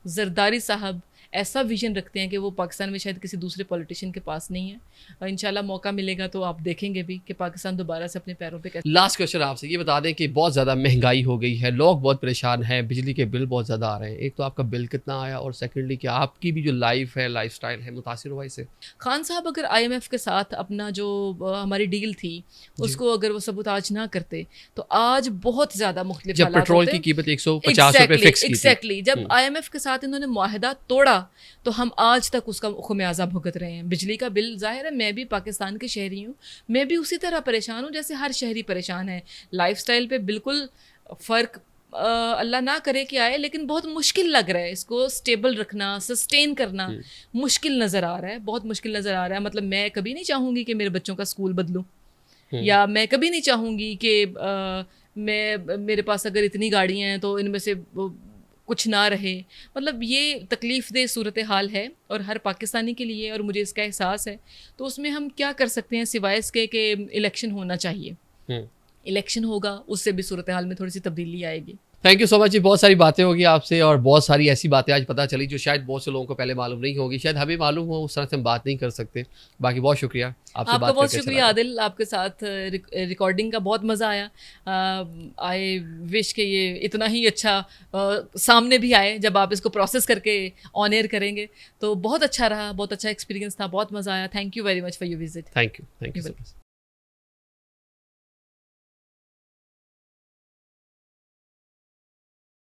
Speaker 2: जरदारी साहब ऐसा विजन रखते हैं कि वो पाकिस्तान में शायद किसी दूसरे पॉलिटिशियन के पास नहीं है। और इंशाल्लाह मौका मिलेगा तो आप देखेंगे भी कि पाकिस्तान दोबारा से अपने पैरों पे कैसे।
Speaker 1: लास्ट क्वेश्चन आपसे ये बता दें कि बहुत ज़्यादा महंगाई हो गई है, लोग बहुत परेशान हैं, बिजली के बिल बहुत ज़्यादा आ रहे हैं। एक तो आपका बिल कितना आया और सेकेंडली कि आपकी भी जो लाइफ है, लाइफ स्टाइल है, मुतासिर हुआ इससे?
Speaker 2: खान साहब अगर IMF के साथ अपना जो हमारी डील थी उसको अगर वो सबूताज ना करते तो आज बहुत ज़्यादा मुख्तलिफ
Speaker 1: जब पेट्रोल की कीमत 150 रुपये फिक्स की थी।
Speaker 2: एग्जैक्टली जब IMF के साथ इन्होंने मुआहदा तोड़ा तो हम आज तक उसका खुमियाजा भुगत रहे हैं। बिजली का बिल, जाहिर है मैं भी पाकिस्तान की शहरी हूँ, मैं भी उसी तरह परेशान हूँ जैसे हर शहरी परेशान है। लाइफस्टाइल पे बिल्कुल फ़र्क अल्लाह ना करे कि आए, लेकिन बहुत मुश्किल लग रहा है इसको स्टेबल रखना, सस्टेन करना मुश्किल नज़र आ रहा है, बहुत मुश्किल नज़र आ रहा है। मतलब मैं कभी नहीं चाहूँगी कि मेरे बच्चों का स्कूल बदलूँ या मैं कभी नहीं चाहूँगी कि मेरे पास अगर इतनी गाड़ियाँ हैं तो इनमें से कुछ ना रहे। मतलब ये तकलीफ़ दे सूरत हाल है और हर पाकिस्तानी के लिए, और मुझे इसका एहसास है। तो उसमें हम क्या कर सकते हैं सिवाय इसके कि इलेक्शन होना चाहिए। इलेक्शन होगा उससे भी सूरत हाल में थोड़ी सी तब्दीली आएगी।
Speaker 1: थैंक यू सो मच जी, बहुत सारी बातें होगी आपसे और बहुत सारी ऐसी बातें आज पता चली जो शायद बहुत से लोगों को पहले मालूम नहीं होगी, शायद हमें मालूम हो, उस तरह से हम बात नहीं कर सकते। बाकी बहुत शुक्रिया आपसे
Speaker 2: आपका, बहुत शुक्रिया आदिल, आपके साथ रिकॉर्डिंग का बहुत मज़ा आया। आई विश कि ये इतना ही अच्छा सामने भी आए जब आप इसको प्रोसेस करके ऑन एयर करेंगे। तो बहुत अच्छा रहा, बहुत अच्छा एक्सपीरियंस था, बहुत मज़ा आया। Thank you very much for your visit.
Speaker 1: Thank you so much.